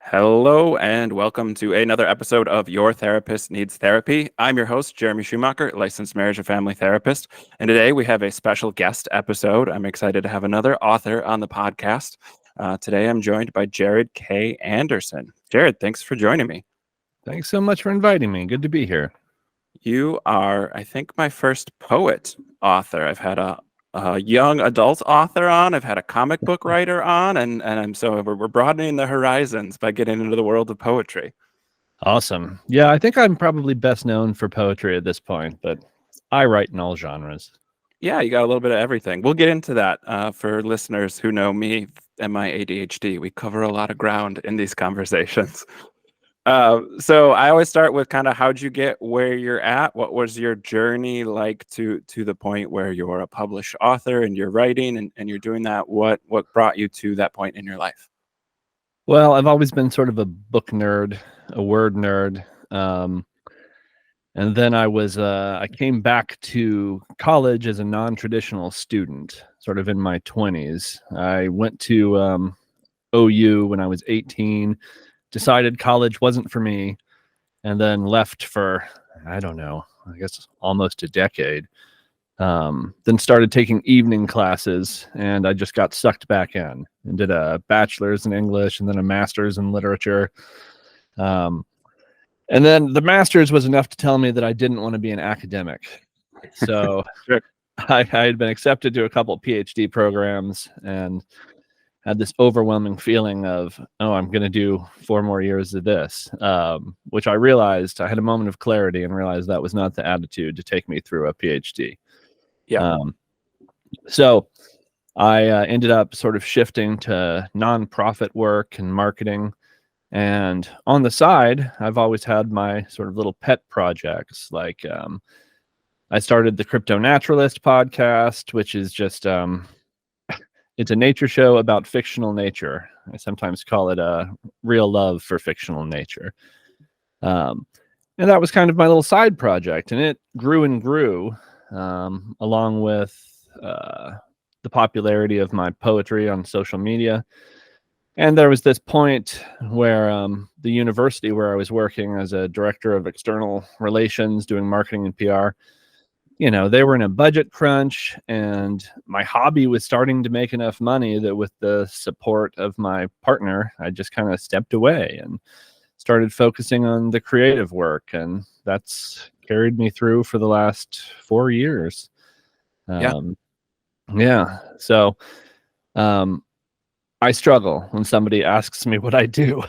Hello and welcome to another episode of Your Therapist Needs Therapy. I'm your host, Jeremy Schumacher, licensed marriage and family therapist. And today we have a special guest episode. I'm excited to have another author on the podcast. Today I'm joined by Jarod K. Anderson. Jarod, thanks for joining me. Thanks so much for inviting me. Good to be here. You are, I think, my first poet author. I've had a young adult author on. I've had a comic book writer on, and so we're broadening the horizons by getting into the world of poetry. Awesome. Yeah, I think I'm probably best known for poetry at this point, but I write in all genres. Yeah, you got a little bit of everything. We'll get into that for listeners who know me and my ADHD. We cover a lot of ground in these conversations. So I always start with kind of how'd you get where you're at? What was your journey like to the point where you're a published author and you're writing and you're doing that? What brought you to that point in your life? Well, I've always been sort of a book nerd, a word nerd. And then I came back to college as a non-traditional student, sort of in my 20s. I went to OU when I was 18. Decided college wasn't for me, and then left for, I don't know, I guess almost a decade. Then started taking evening classes, and I just got sucked back in and did a bachelor's in English and then a master's in literature. And then the master's was enough to tell me that I didn't want to be an academic. So Sure. I had been accepted to a couple PhD programs and had this overwhelming feeling of, oh, I'm going to do 4 more years of this, which I realized I had a moment of clarity and realized that was not the attitude to take me through a PhD. Yeah. So I ended up sort of shifting to nonprofit work and marketing. And on the side, I've always had my sort of little pet projects. Like I started the Crypto Naturalist podcast, which is just it's a nature show about fictional nature. I sometimes call it a real love for fictional nature. And that was kind of my little side project. And it grew and grew along with the popularity of my poetry on social media. And there was this point where the university where I was working as a director of external relations, doing marketing and PR, they were in a budget crunch, and my hobby was starting to make enough money that with the support of my partner, I just kind of stepped away and started focusing on the creative work. And that's carried me through for the last 4 years. Yeah. So I struggle when somebody asks me what I do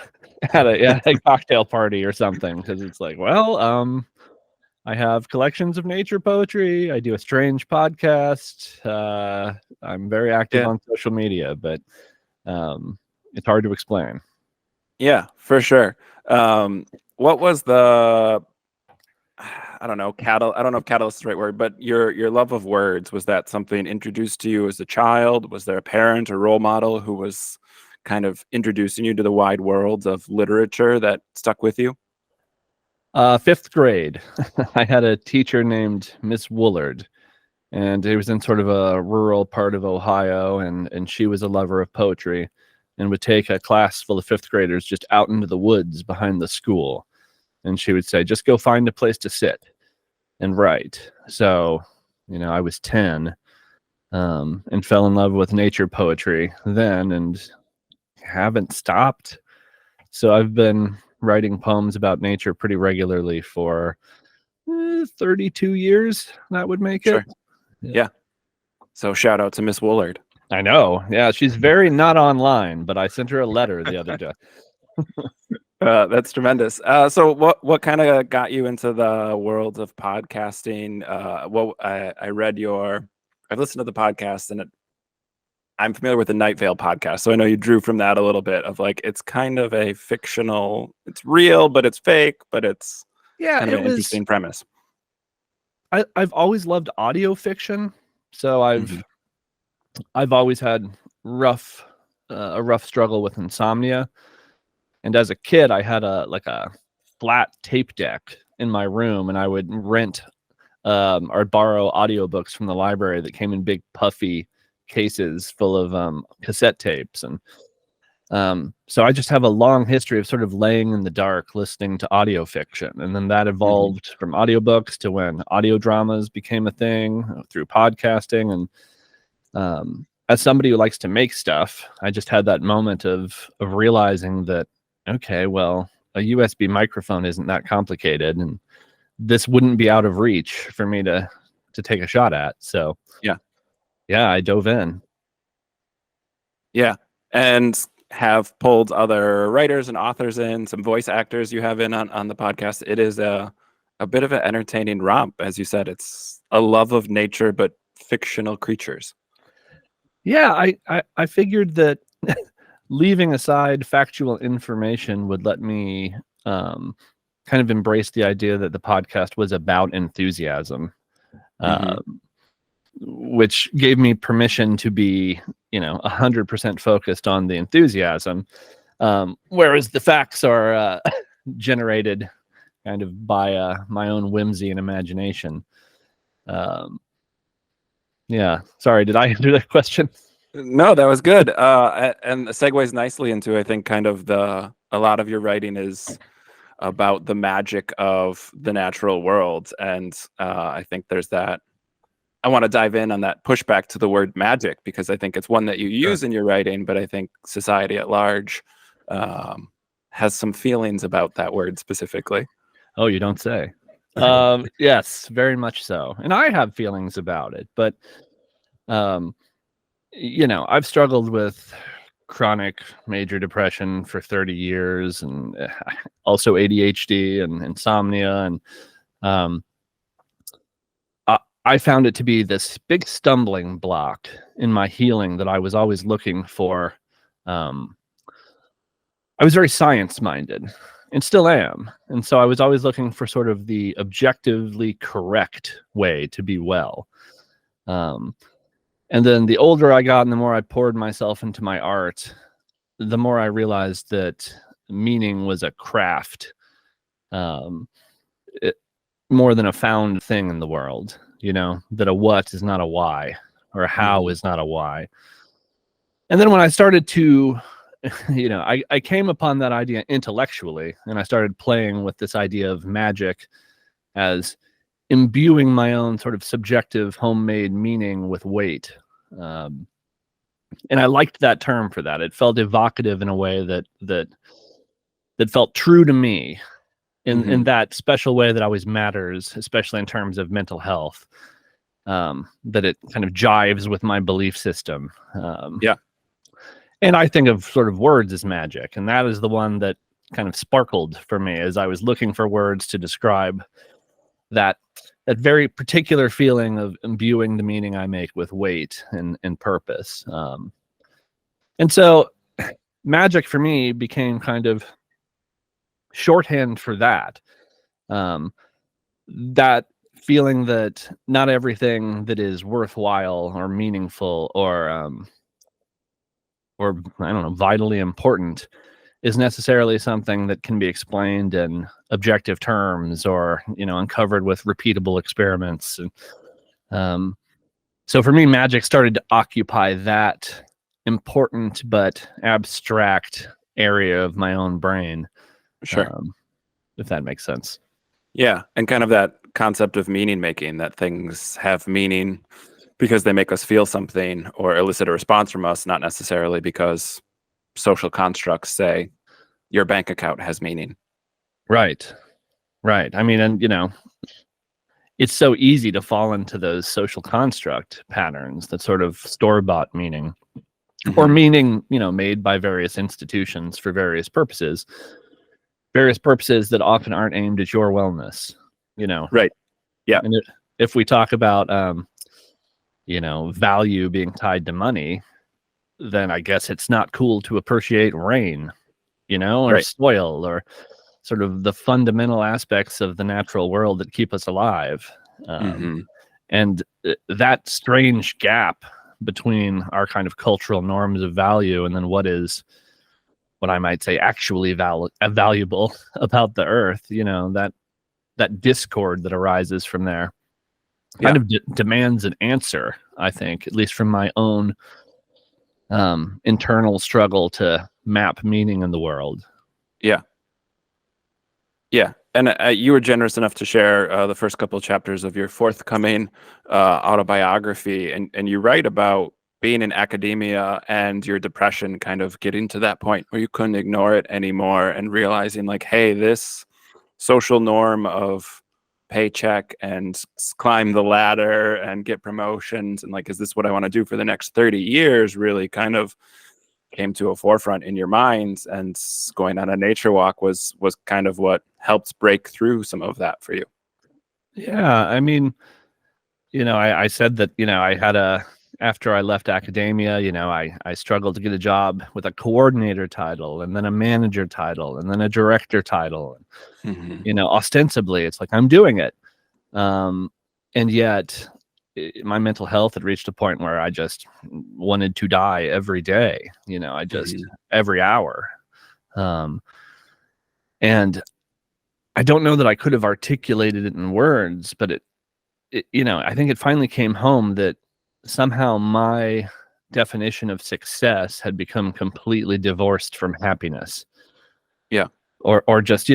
at a cocktail party or something, because it's like, well, I have collections of nature poetry. I do a strange podcast. I'm very active on social media, but it's hard to explain. Yeah, for sure. What was the, I don't know if catalyst is the right word, but your love of words, was that something introduced to you as a child? Was there a parent or role model who was kind of introducing you to the wide world of literature that stuck with you? 5th grade, I had a teacher named Miss Woolard, and it was in sort of a rural part of Ohio, and she was a lover of poetry and would take a class full of 5th graders just out into the woods behind the school. And she would say, just go find a place to sit and write. So, I was 10 and fell in love with nature poetry then and haven't stopped. So I've been writing poems about nature pretty regularly for 32 years. That would make it. Yeah. So shout out to Miss Woolard. I know. Yeah, she's very not online, but I sent her a letter the other day. That's tremendous. So what kind of got you into the world of podcasting? I've listened to the podcast, and I'm familiar with the Night Vale podcast. So I know you drew from that a little bit of like, it's kind of a fictional, it's real, but it's fake, but it's kind of an interesting premise. I've always loved audio fiction. So I've always had a rough struggle with insomnia. And as a kid, I had a flat tape deck in my room, and I would rent or borrow audiobooks from the library that came in big puffy cases full of cassette tapes. And So I just have a long history of sort of laying in the dark, listening to audio fiction. And then that evolved from audiobooks to when audio dramas became a thing through podcasting. And as somebody who likes to make stuff, I just had that moment of realizing that, okay, well, a USB microphone isn't that complicated, and this wouldn't be out of reach for me to take a shot at. So yeah, I dove in. Yeah. And have pulled other writers and authors in, some voice actors you have in on the podcast. It is a bit of an entertaining romp. As you said, it's a love of nature, but fictional creatures. Yeah, I figured that leaving aside factual information would let me kind of embrace the idea that the podcast was about enthusiasm, which gave me permission to be, 100% focused on the enthusiasm, whereas the facts are generated kind of by my own whimsy and imagination. Yeah, sorry, did I answer that question? No, that was good. And it segues nicely into, I think, kind of a lot of your writing is about the magic of the natural world. And I think there's that. I want to dive in on that pushback to the word magic, because I think it's one that you use in your writing, but I think society at large has some feelings about that word specifically. Oh, you don't say. Yes, very much so. And I have feelings about it, but I've struggled with chronic major depression for 30 years, and also ADHD and insomnia. And I found it to be this big stumbling block in my healing that I was always looking for. I was very science-minded and still am. And so I was always looking for sort of the objectively correct way to be well. And then the older I got and the more I poured myself into my art, the more I realized that meaning was a craft, more than a found thing in the world, that a what is not a why, or a how is not a why. And then when I started to, I came upon that idea intellectually, and I started playing with this idea of magic as imbuing my own sort of subjective homemade meaning with weight. And I liked that term for that. It felt evocative in a way that felt true to me in that special way that always matters, especially in terms of mental health, that it kind of jives with my belief system. And I think of sort of words as magic, and that is the one that kind of sparkled for me as I was looking for words to describe that very particular feeling of imbuing the meaning I make with weight and purpose. And so magic for me became kind of shorthand for that. That feeling that not everything that is worthwhile or meaningful or I don't know, vitally important is necessarily something that can be explained in objective terms or, uncovered with repeatable experiments. And so for me, magic started to occupy that important but abstract area of my own brain. Sure. If that makes sense. Yeah. And kind of that concept of meaning making, that things have meaning because they make us feel something or elicit a response from us, not necessarily because social constructs say your bank account has meaning. Right. I mean, and it's so easy to fall into those social construct patterns, that sort of store-bought meaning, or meaning, made by various institutions for various purposes that often aren't aimed at your wellness, Right. Yeah. And if we talk about, value being tied to money, then I guess it's not cool to appreciate rain, or soil, or sort of the fundamental aspects of the natural world that keep us alive. And that strange gap between our kind of cultural norms of value and then what I might say actually valuable about the earth, that discord that arises from there kind of demands an answer, I think, at least from my own internal struggle to map meaning in the world. Yeah. Yeah. And you were generous enough to share the first couple of chapters of your forthcoming autobiography. And you write about being in academia and your depression kind of getting to that point where you couldn't ignore it anymore and realizing like, hey, this social norm of paycheck and climb the ladder and get promotions and like, is this what I want to do for the next 30 years really kind of came to a forefront in your minds, and going on a nature walk was kind of what helped break through some of that for you. Yeah, I mean, I said that, I had after I left academia, I struggled to get a job with a coordinator title and then a manager title and then a director title. Mm-hmm. Ostensibly it's like I'm doing it. And yet my mental health had reached a point where I just wanted to die every day, I just every hour. And I don't know that I could have articulated it in words, but it I think it finally came home that somehow my definition of success had become completely divorced from happiness. Yeah. Or just,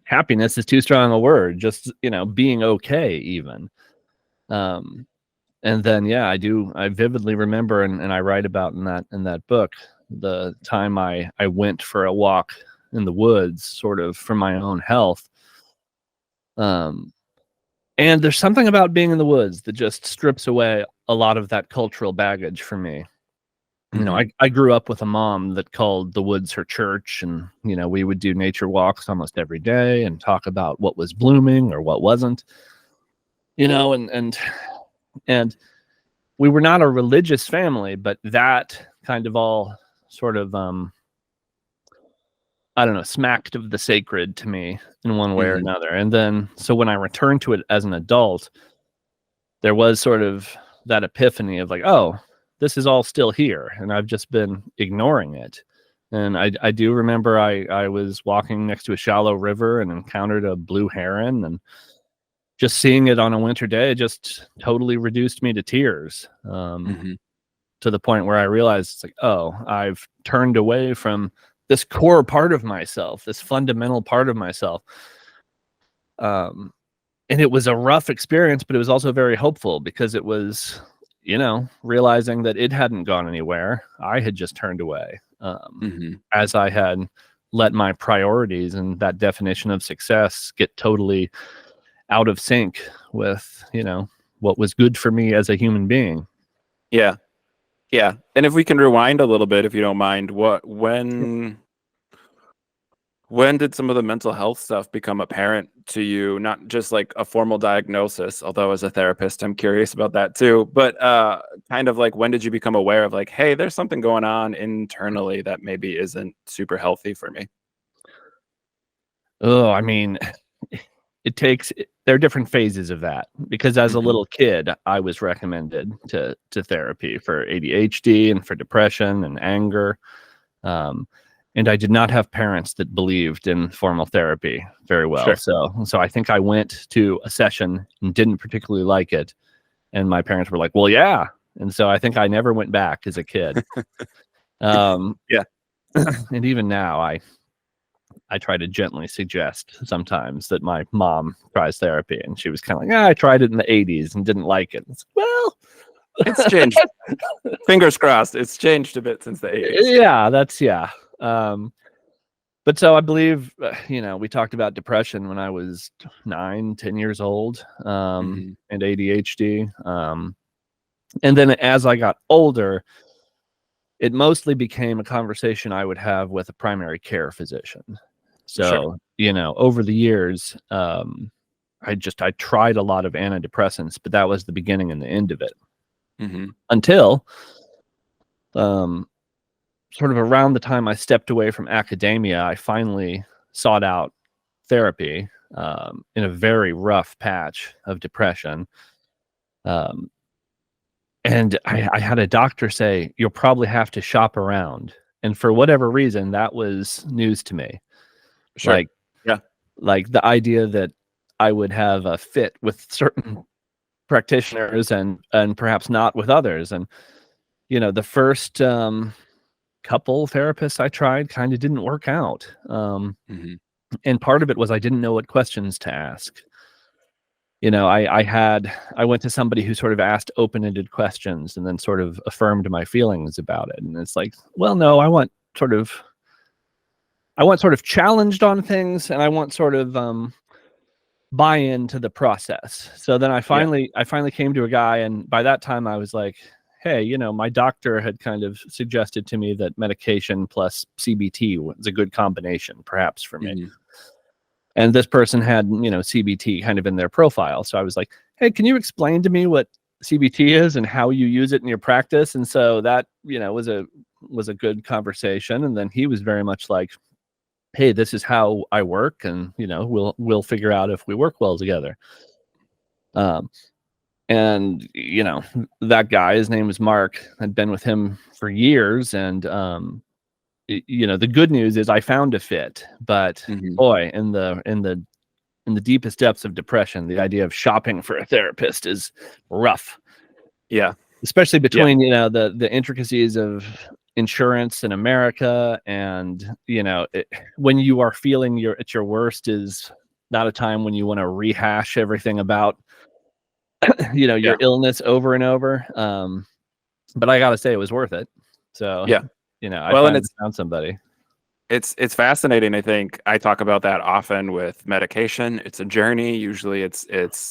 happiness is too strong a word, just, being okay even. And then, yeah, I vividly remember, and I write about in that book, the time I went for a walk in the woods, sort of for my own health. And there's something about being in the woods that just strips away a lot of that cultural baggage for me. I grew up with a mom that called the woods her church, and we would do nature walks almost every day and talk about what was blooming or what wasn't. And we were not a religious family, but that kind of all sort of I don't know, smacked of the sacred to me in one way or another. And then so when I returned to it as an adult, there was sort of that epiphany of like, oh, this is all still here, and I've just been ignoring it. And I do remember I was walking next to a shallow river and encountered a blue heron, and just seeing it on a winter day just totally reduced me to tears, to the point where I realized it's like, oh, I've turned away from this core part of myself, this fundamental part of myself. And it was a rough experience, but it was also very hopeful because it was, realizing that it hadn't gone anywhere. I had just turned away, as I had let my priorities and that definition of success get totally out of sync with, what was good for me as a human being. Yeah. Yeah. And if we can rewind a little bit, if you don't mind, when did some of the mental health stuff become apparent to you? Not just like a formal diagnosis, although as a therapist, I'm curious about that too, but kind of like, when did you become aware of like, hey, there's something going on internally that maybe isn't super healthy for me? Oh, I mean, there are different phases of that, because as a little kid, I was recommended to therapy for ADHD and for depression and anger. And I did not have parents that believed in formal therapy very well. Sure. So I think I went to a session and didn't particularly like it. And my parents were like, well, yeah. And so I think I never went back as a kid. Yeah. And even now, I try to gently suggest sometimes that my mom tries therapy, and she was kind of like, yeah, I tried it in the 80s and didn't like it. It's like, well, it's changed. Fingers crossed. It's changed a bit since the 80s. Yeah. But so I believe, we talked about depression when I was 9-10 years old, and ADHD. And then as I got older, it mostly became a conversation I would have with a primary care physician. So, Sure. Over the years, I tried a lot of antidepressants, but that was the beginning and the end of it. Until, sort of around the time I stepped away from academia, I finally sought out therapy, in a very rough patch of depression. And I had a doctor say, you'll probably have to shop around. And for whatever reason, that was news to me. Sure. Yeah. Like the idea that I would have a fit with certain practitioners and perhaps not with others. And, the first couple therapists I tried kind of didn't work out. Hmm. And part of it was I didn't know what questions to ask. You know, I went to somebody who sort of asked open-ended questions and then sort of affirmed my feelings about it. And it's like, well, no, I want sort of challenged on things, and I want sort of buy into the process. So then I Yeah. finally came to a guy, and by that time I was like, hey, you know, my doctor had kind of suggested to me that medication plus CBT was a good combination, perhaps, for me. Hmm. And this person had, you know, CBT kind of in their profile. So I was like, hey, can you explain to me what CBT is and how you use it in your practice? And so that, you know, was a good conversation. And then he was very much like, hey, this is how I work, and, you know, we'll figure out if we work well together. And, you know, that guy, his name was Mark, I'd been with him for years. And you know, the good news is I found a fit, but Hmm. boy, in the deepest depths of depression, the idea of shopping for a therapist is rough, Yeah. especially Yeah. between, you know, the intricacies of insurance in America. And, you know, when you are feeling at your worst is not a time when you want to rehash everything about, you know, your Yeah. illness over and over. But I gotta say, it was worth it. So, Yeah. you know, I Well, and finally found somebody. it's fascinating. I think I talk about that often with medication. It's a journey. Usually it's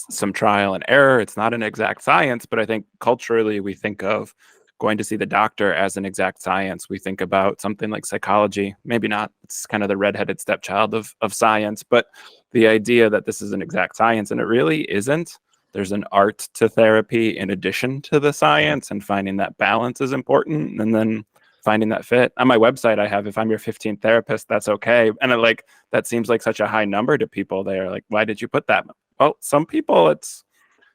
some trial and error. It's not an exact science, but I think culturally we think of going to see the doctor as an exact science. We think about something like psychology. Maybe not. It's kind of the redheaded stepchild of science, but the idea that this is an exact science, and it really isn't. There's an art to therapy in addition to the science, and finding that balance is important. And then finding that fit. On my website, I have, if I'm your 15th therapist, that's okay. And that seems like such a high number to people. They're like, why did you put that? Well, some people,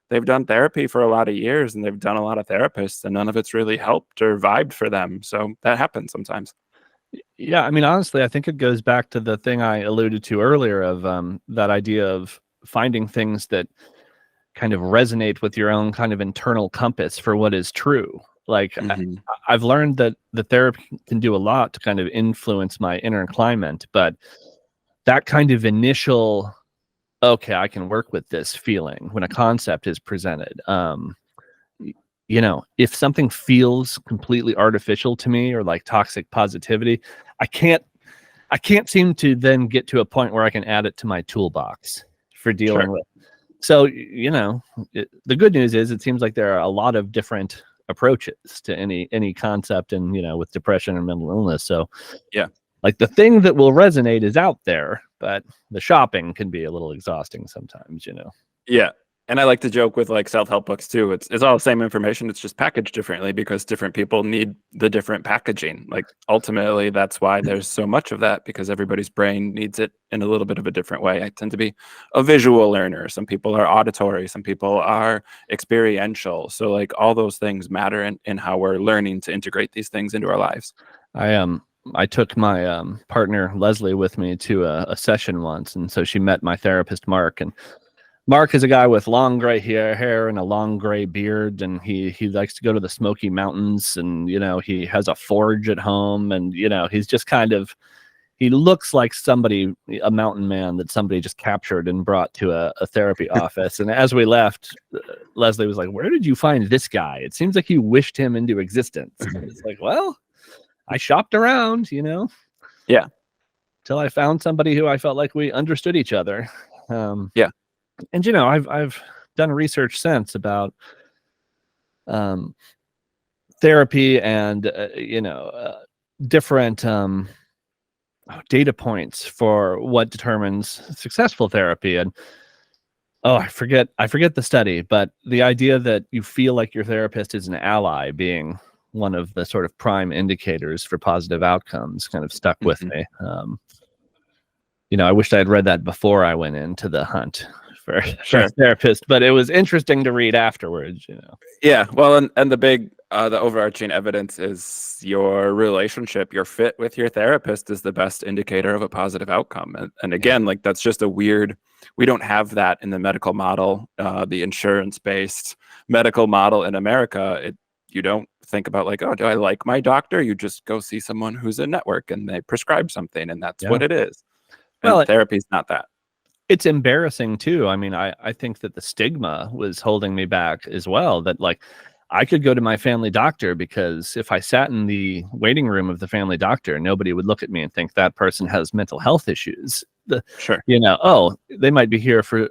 they've done therapy for a lot of years and they've done a lot of therapists, and none of it's really helped or vibed for them. So that happens sometimes. Yeah, I mean, honestly, I think it goes back to the thing I alluded to earlier of that idea of finding things that kind of resonate with your own kind of internal compass for what is true. Like, Hmm. I've learned that the therapy can do a lot to kind of influence my inner climate, but that kind of initial, okay, I can work with this feeling when a concept is presented. You know, if something feels completely artificial to me, or like toxic positivity, I can't I can't seem to then get to a point where I can add it to my toolbox for dealing Sure. with. So, you know, the good news is it seems like there are a lot of different approaches to any concept, and, you know, with depression and mental illness. So, Yeah. like, the thing that will resonate is out there, but the shopping can be a little exhausting sometimes, you know. Yeah. And I like to joke with like self-help books too. It's all the same information. It's just packaged differently because different people need the different packaging. Like ultimately, that's why there's so much of that, because everybody's brain needs it in a little bit of a different way. I tend to be a visual learner. Some people are auditory. Some people are experiential. So like all those things matter in how we're learning to integrate these things into our lives. I took my partner Leslie with me to a session once, and so she met my therapist Mark. And Mark is a guy with long gray hair and a long gray beard, and he likes to go to the Smoky Mountains, and, you know, he has a forge at home, and, you know, he's just kind of, he looks like a mountain man that somebody just captured and brought to a therapy office. And as we left, Leslie was like, "Where did you find this guy? It seems like you wished him into existence." And it's like, well, I shopped around, you know, Yeah. till I found somebody who I felt like we understood each other. Um, Yeah. and, you know, I've done research since about um, therapy and, you know, different data points for what determines successful therapy. And oh, I forget the study, but the idea that you feel like your therapist is an ally being one of the sort of prime indicators for positive outcomes kind of stuck with Mhm. me. You know, I wished I had read that before I went into the hunt for a Sure. therapist, but it was interesting to read afterwards, you know. Yeah, well, and the overarching evidence is your relationship, your fit with your therapist is the best indicator of a positive outcome. And Yeah. again, like that's just a weird, we don't have that in the medical model, the insurance-based medical model in America. You don't think about like, oh, do I like my doctor? You just go see someone who's a network and they prescribe something, and that's Yeah. what it is. And Well, therapy is not that. it's embarrassing too. I mean, I think that the stigma was holding me back as well. That like I could go to my family doctor because if I sat in the waiting room of the family doctor, nobody would look at me and think that person has mental health issues. Sure. Oh, they might be here for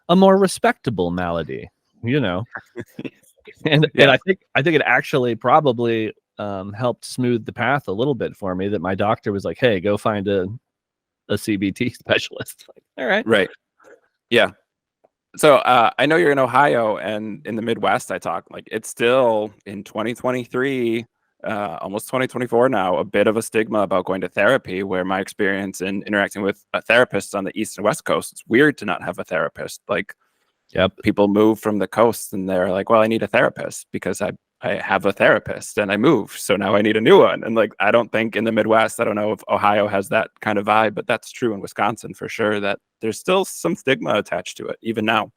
a more respectable malady, And Yeah. I think it actually probably helped smooth the path a little bit for me that my doctor was like, "Hey, go find a CBT specialist." Like, all right. Right. Yeah. So I know you're in Ohio, and in the Midwest, I talk like it's still in 2023, almost 2024 now, a bit of a stigma about going to therapy. Where my experience in interacting with a therapist on the East and West Coast, it's weird to not have a therapist. Like, Yep. people move from the coast and they're like, well, I need a therapist because I have a therapist and I moved. So now I need a new one. And like, I don't think in the Midwest, I don't know if Ohio has that kind of vibe, but that's true in Wisconsin for sure, that there's still some stigma attached to it, even now.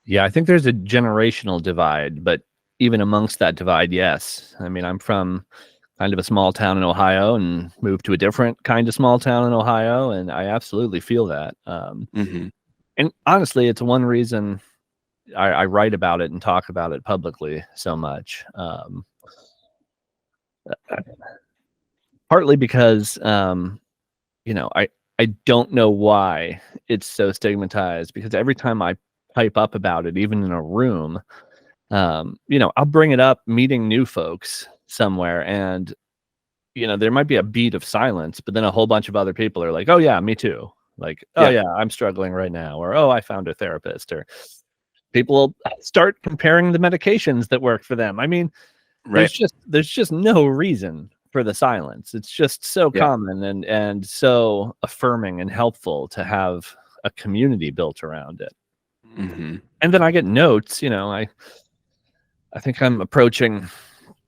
Yeah, I think there's a generational divide, but even amongst that divide, yes. I mean, I'm from kind of a small town in Ohio and moved to a different kind of small town in Ohio, and I absolutely feel that. Mm-hmm. And honestly, it's one reason I write about it and talk about it publicly so much. Partly because, I don't know why it's so stigmatized, because every time I pipe up about it, even in a room, I'll bring it up meeting new folks somewhere, and there might be a beat of silence, but then a whole bunch of other people are like, "Oh yeah, me too." Like, "Oh Yeah. yeah, I'm struggling right now," or "Oh, I found a therapist," or people will start comparing the medications that work for them. I mean, Right. there's just no reason for the silence. It's just so Yeah. common and so affirming and helpful to have a community built around it. Mm-hmm. And then I get notes, I think I'm approaching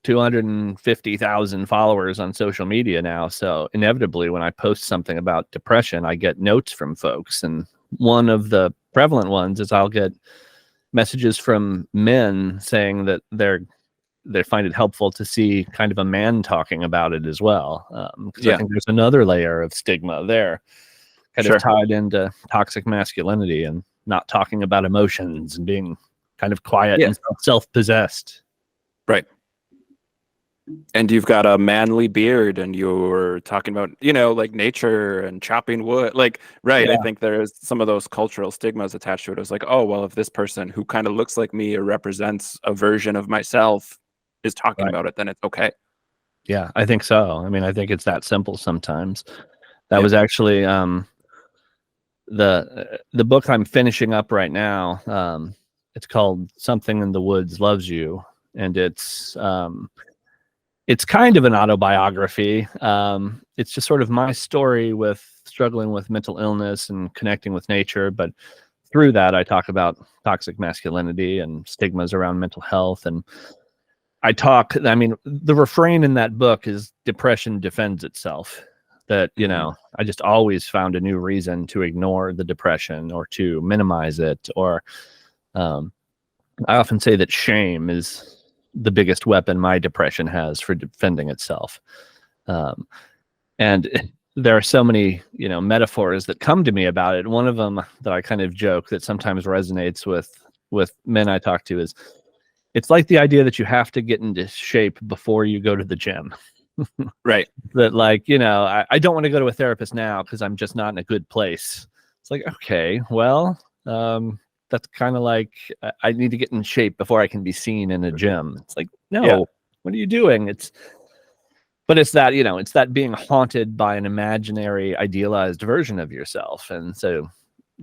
250,000 followers on social media now. So inevitably, when I post something about depression, I get notes from folks. And one of the prevalent ones is I'll get messages from men saying that they find it helpful to see kind of a man talking about it as well. Because I Yeah. think there's another layer of stigma there, kind of Sure. tied into toxic masculinity and not talking about emotions and being kind of quiet Yeah. and self-possessed. Right. And you've got a manly beard and you're talking about, like nature and chopping wood. Like, right. Yeah, I think there's some of those cultural stigmas attached to it. It was like, oh, well, if this person who kind of looks like me or represents a version of myself is talking right. about it, then it's okay. Yeah, I think so. I mean, I think it's that simple sometimes. That Yeah. was actually the book I'm finishing up right now. It's called Something in the Woods Loves You, and it's kind of an autobiography. It's just sort of my story with struggling with mental illness and connecting with nature. But through that, I talk about toxic masculinity and stigmas around mental health. And I mean, the refrain in that book is depression defends itself. That, Mm-hmm. I just always found a new reason to ignore the depression or to minimize it. Or um, I often say that shame is the biggest weapon my depression has for defending itself. Um, and there are so many, metaphors that come to me about it. One of them that I kind of joke that sometimes resonates with men I talk to is it's like the idea that you have to get into shape before you go to the gym. Right. That like, I don't want to go to a therapist now because I'm just not in a good place. It's like, okay, well, that's kind of like I need to get in shape before I can be seen in a gym. It's like, Yeah. no, what are you doing? But it's that, it's that being haunted by an imaginary idealized version of yourself. And so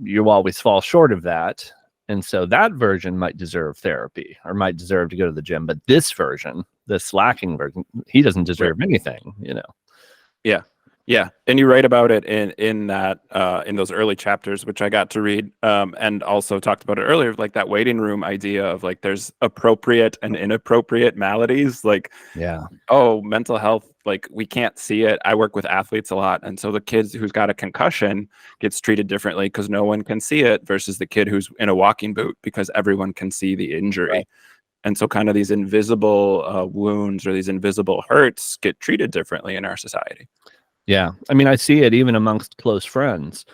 you always fall short of that. And so that version might deserve therapy or might deserve to go to the gym. But this version, this lacking version, he doesn't Right. deserve anything, Yeah. Yeah. And you write about it in that in those early chapters, which I got to read, and also talked about it earlier, like that waiting room idea of like there's appropriate and inappropriate maladies. Like, Yeah. oh, mental health, like we can't see it. I work with athletes a lot. And so the kid who's got a concussion gets treated differently because no one can see it versus the kid who's in a walking boot because everyone can see the injury. Right. And so kind of these invisible wounds or these invisible hurts get treated differently in our society. Yeah. I mean, I see it even amongst close friends.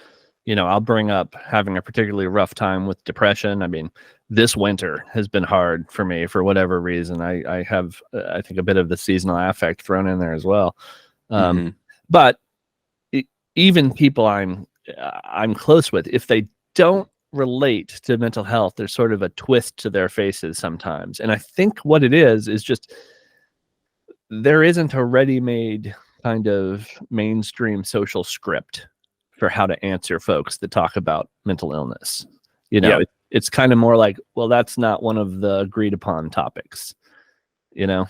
I'll bring up having a particularly rough time with depression. I mean, this winter has been hard for me for whatever reason. I have, I think, a bit of the seasonal affect thrown in there as well. But even people I'm close with, if they don't relate to mental health, there's sort of a twist to their faces sometimes. And I think what it is just there isn't a ready-made kind of mainstream social script for how to answer folks that talk about mental illness. It's kind of more like, well, that's not one of the agreed upon topics, and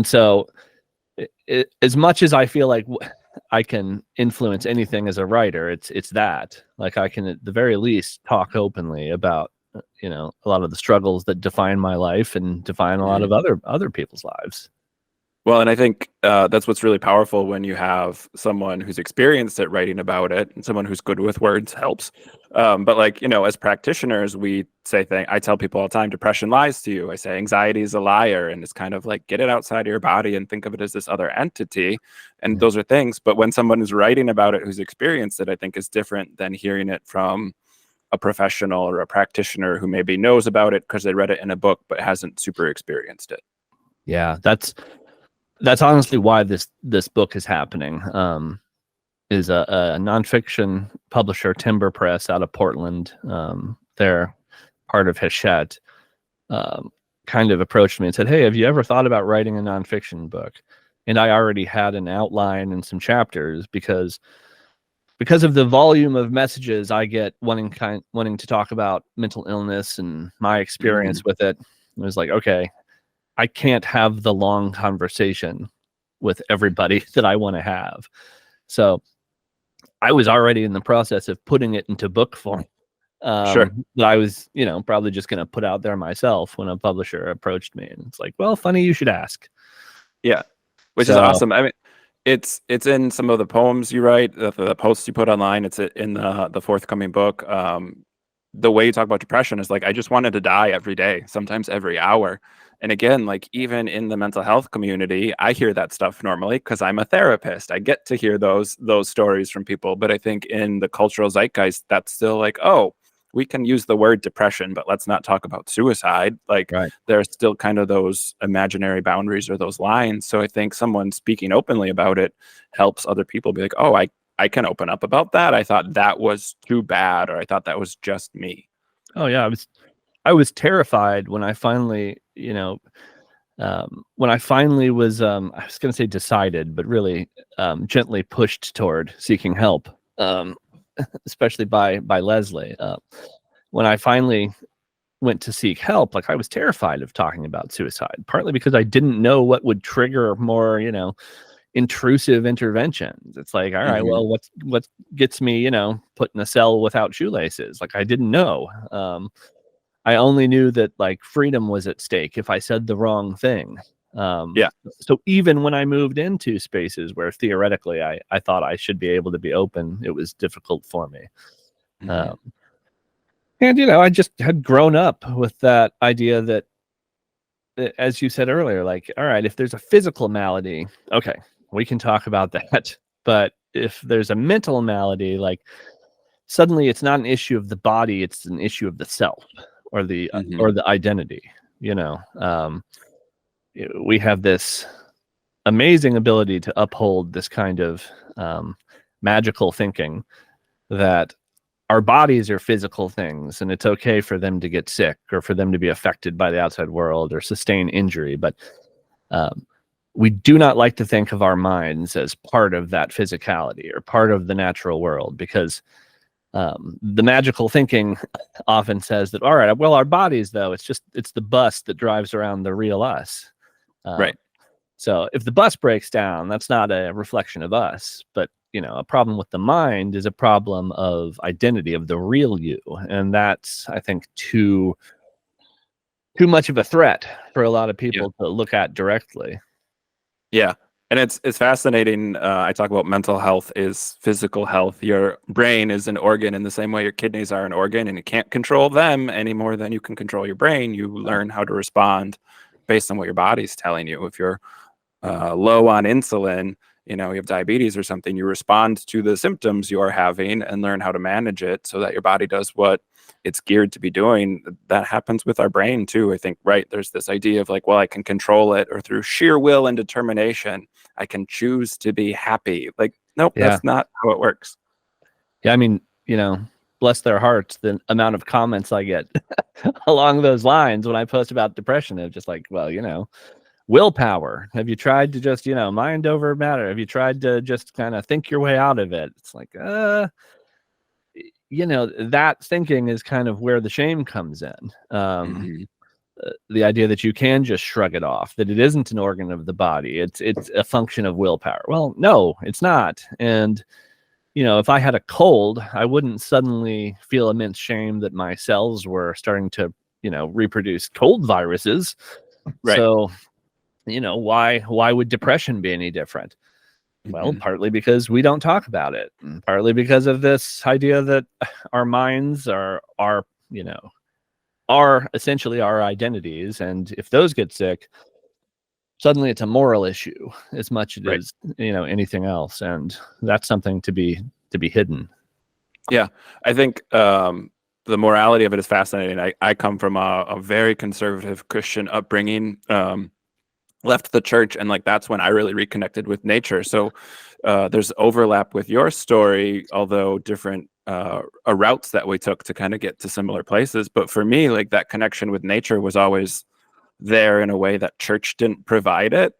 so as much as I feel like I can influence anything as a writer, it's that, like, I can at the very least talk openly about a lot of the struggles that define my life and define a lot of other people's lives. Well, and I think that's what's really powerful when you have someone who's experienced it writing about it, and someone who's good with words helps. But like, as practitioners, we say I tell people all the time, depression lies to you. I say anxiety is a liar, and it's kind of like, get it outside of your body and think of it as this other entity. And those are things. But when someone is writing about it who's experienced it, I think is different than hearing it from a professional or a practitioner who maybe knows about it because they read it in a book but hasn't super experienced it. Yeah, that's honestly why this book is happening. Is a nonfiction publisher, Timber Press, out of Portland. They're part of Hachette. Kind of approached me and said, "Hey, have you ever thought about writing a nonfiction book?" And I already had an outline and some chapters because of the volume of messages I get wanting to talk about mental illness and my experience with it. It was like, okay, I can't have the long conversation with everybody that I want to have. So I was already in the process of putting it into book form. Sure. That I was, probably just going to put out there myself when a publisher approached me. And it's like, well, funny you should ask. Yeah, which is awesome. I mean, it's in some of the poems you write, the posts you put online. It's in the forthcoming book. The way you talk about depression is like, I just wanted to die every day, sometimes every hour. And again, like, even in the mental health community, I hear that stuff normally because I'm a therapist. I get to hear those stories from people. But I think in the cultural zeitgeist, that's still like, oh, we can use the word depression, but let's not talk about suicide. Like, there's still kind of those imaginary boundaries or those lines. So I think someone speaking openly about it helps other people be like, oh, I can open up about that. I thought that was too bad, or I thought that was just me. Oh yeah, I was terrified when I finally, when I finally was, I was going to say decided, but really gently pushed toward seeking help, especially by Leslie. When I finally went to seek help, like, I was terrified of talking about suicide, partly because I didn't know what would trigger more, intrusive interventions. It's like, all right, well, what gets me, put in a cell without shoelaces? Like, I didn't know. I only knew that, like, freedom was at stake if I said the wrong thing. So even when I moved into spaces where theoretically I thought I should be able to be open, it was difficult for me. And, I just had grown up with that idea that, as you said earlier, like, all right, if there's a physical malady, okay, we can talk about that. But if there's a mental malady, like, suddenly it's not an issue of the body, it's an issue of the self or the identity. We have this amazing ability to uphold this kind of magical thinking that our bodies are physical things, and it's okay for them to get sick or for them to be affected by the outside world or sustain injury. But we do not like to think of our minds as part of that physicality or part of the natural world, because the magical thinking often says that, all right, well, our bodies, though, it's the bus that drives around the real us. Right. So if the bus breaks down, that's not a reflection of us, but a problem with the mind is a problem of identity, of the real you. And that's, I think, too much of a threat for a lot of people to look at directly. Yeah. And it's fascinating. I talk about mental health is physical health. Your brain is an organ in the same way your kidneys are an organ, and you can't control them any more than you can control your brain. You learn how to respond based on what your body's telling you. If you're low on insulin, you have diabetes or something, you respond to the symptoms you are having and learn how to manage it so that your body does what it's geared to be doing. That happens with our brain too, I think, right? There's this idea of like, well, I can control it, or through sheer will and determination, I can choose to be happy. Like, nope, Yeah. that's not how it works. Yeah, I mean, bless their hearts, the amount of comments I get along those lines when I post about depression. It's just like, well, willpower. Have you tried to just, mind over matter? Have you tried to just kind of think your way out of it? It's like, that thinking is kind of where the shame comes in. The idea that you can just shrug it off, that it isn't an organ of the body. It's a function of willpower. Well, no, it's not. And, if I had a cold, I wouldn't suddenly feel immense shame that my cells were starting to, reproduce cold viruses. Right. So, why would depression be any different? Well, partly because we don't talk about it, and partly because of this idea that our minds are essentially our identities, and if those get sick, suddenly it's a moral issue as much as Right. Anything else, and that's something to be hidden. Yeah, I think the morality of it is fascinating. I come from a very conservative Christian upbringing. Left the church, and like that's when I really reconnected with nature. So there's overlap with your story, although different routes that we took to kind of get to similar places. But for me, like that connection with nature was always there in a way that church didn't provide it,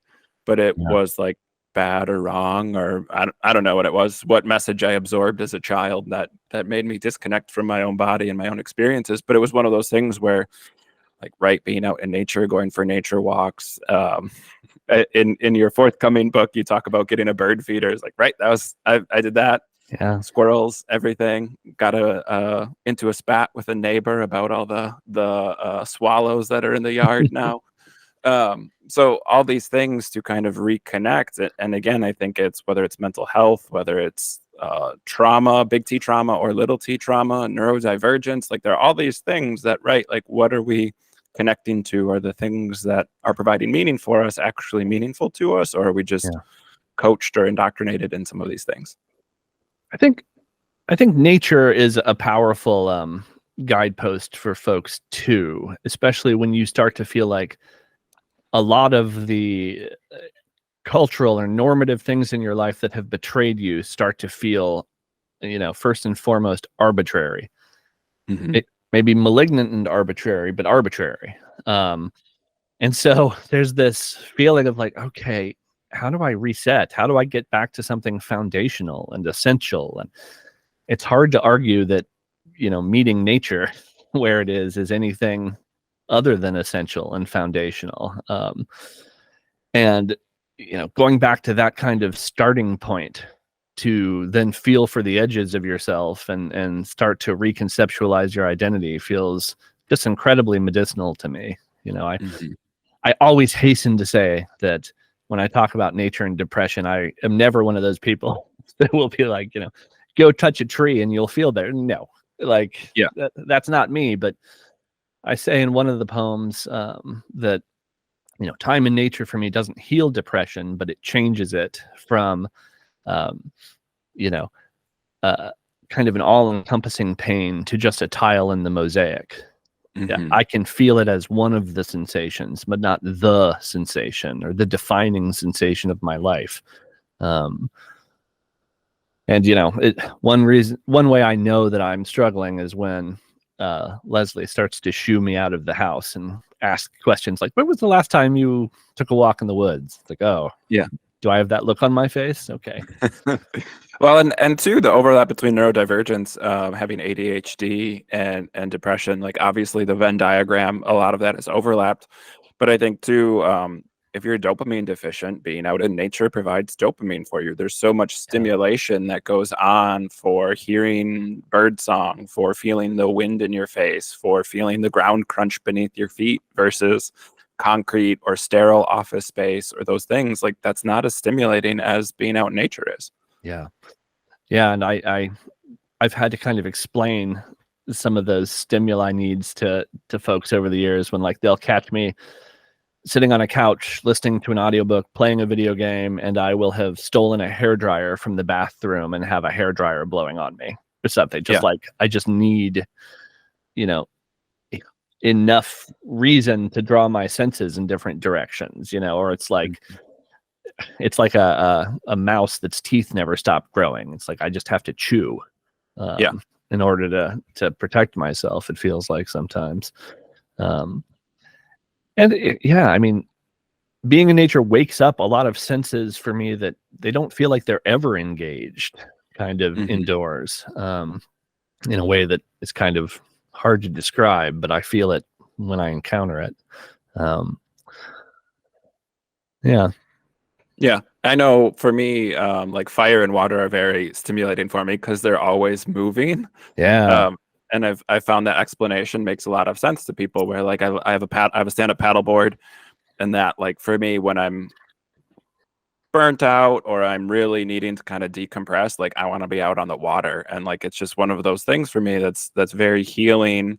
but it was like bad or wrong, or I don't know what it was, what message I absorbed as a child that made me disconnect from my own body and my own experiences. But it was one of those things where, like, right, being out in nature, going for nature walks. In your forthcoming book, you talk about getting a bird feeder. It's like, right, that was I did that. Yeah, squirrels, everything. Got into a spat with a neighbor about all the swallows that are in the yard now. So all these things to kind of reconnect. And again, I think it's whether it's mental health, whether it's trauma, big T trauma or little T trauma, neurodivergence, like there are all these things that, right, like what are we connecting to? Are the things that are providing meaning for us actually meaningful to us, or are we just coached or indoctrinated in some of these things? I think nature is a powerful guidepost for folks too, especially when you start to feel like a lot of the cultural or normative things in your life that have betrayed you start to feel, first and foremost, arbitrary. It may be malignant and arbitrary, but arbitrary. And so there's this feeling of like, okay, how do I reset? How do I get back to something foundational and essential? And it's hard to argue that, meeting nature where it is anything other than essential and foundational. And, going back to that kind of starting point to then feel for the edges of yourself and start to reconceptualize your identity feels just incredibly medicinal to me. I always hasten to say that when I talk about nature and depression, I am never one of those people that will be like, go touch a tree and you'll feel better. No, like that's not me. But I say in one of the poems that, time in nature for me doesn't heal depression, but it changes it from, kind of an all-encompassing pain to just a tile in the mosaic. Yeah, I can feel it as one of the sensations, but not the sensation or the defining sensation of my life. And one way I know that I'm struggling is when Leslie starts to shoo me out of the house and ask questions like, when was the last time you took a walk in the woods? It's like, oh, yeah. Do I have that look on my face? Okay. Well, and two, the overlap between neurodivergence, having ADHD and depression, like obviously the Venn diagram, a lot of that is overlapped. But I think too, if you're dopamine deficient, being out in nature provides dopamine for you. There's so much stimulation that goes on for hearing bird song, for feeling the wind in your face, for feeling the ground crunch beneath your feet versus concrete or sterile office space or those things, like that's not as stimulating as being out in nature is. Yeah. Yeah. And I've had to kind of explain some of those stimuli needs to folks over the years, when like they'll catch me sitting on a couch listening to an audiobook, playing a video game, and I will have stolen a hairdryer from the bathroom and have a hairdryer blowing on me or something. Just like I just need, you know, enough reason to draw my senses in different directions, you know, or it's like a mouse that's teeth never stop growing. It's like I just have to chew in order to protect myself, it feels like sometimes. I mean, being in nature wakes up a lot of senses for me that they don't feel like they're ever engaged kind of indoors, in a way that is kind of hard to describe, but I feel it when I encounter it. Yeah, I know for me, like fire and water are very stimulating for me because they're always moving. And I've found that explanation makes a lot of sense to people, where like I have a stand-up paddleboard, and that, like, for me, when I'm burnt out or I'm really needing to kind of decompress, like I want to be out on the water, and like it's just one of those things for me that's very healing,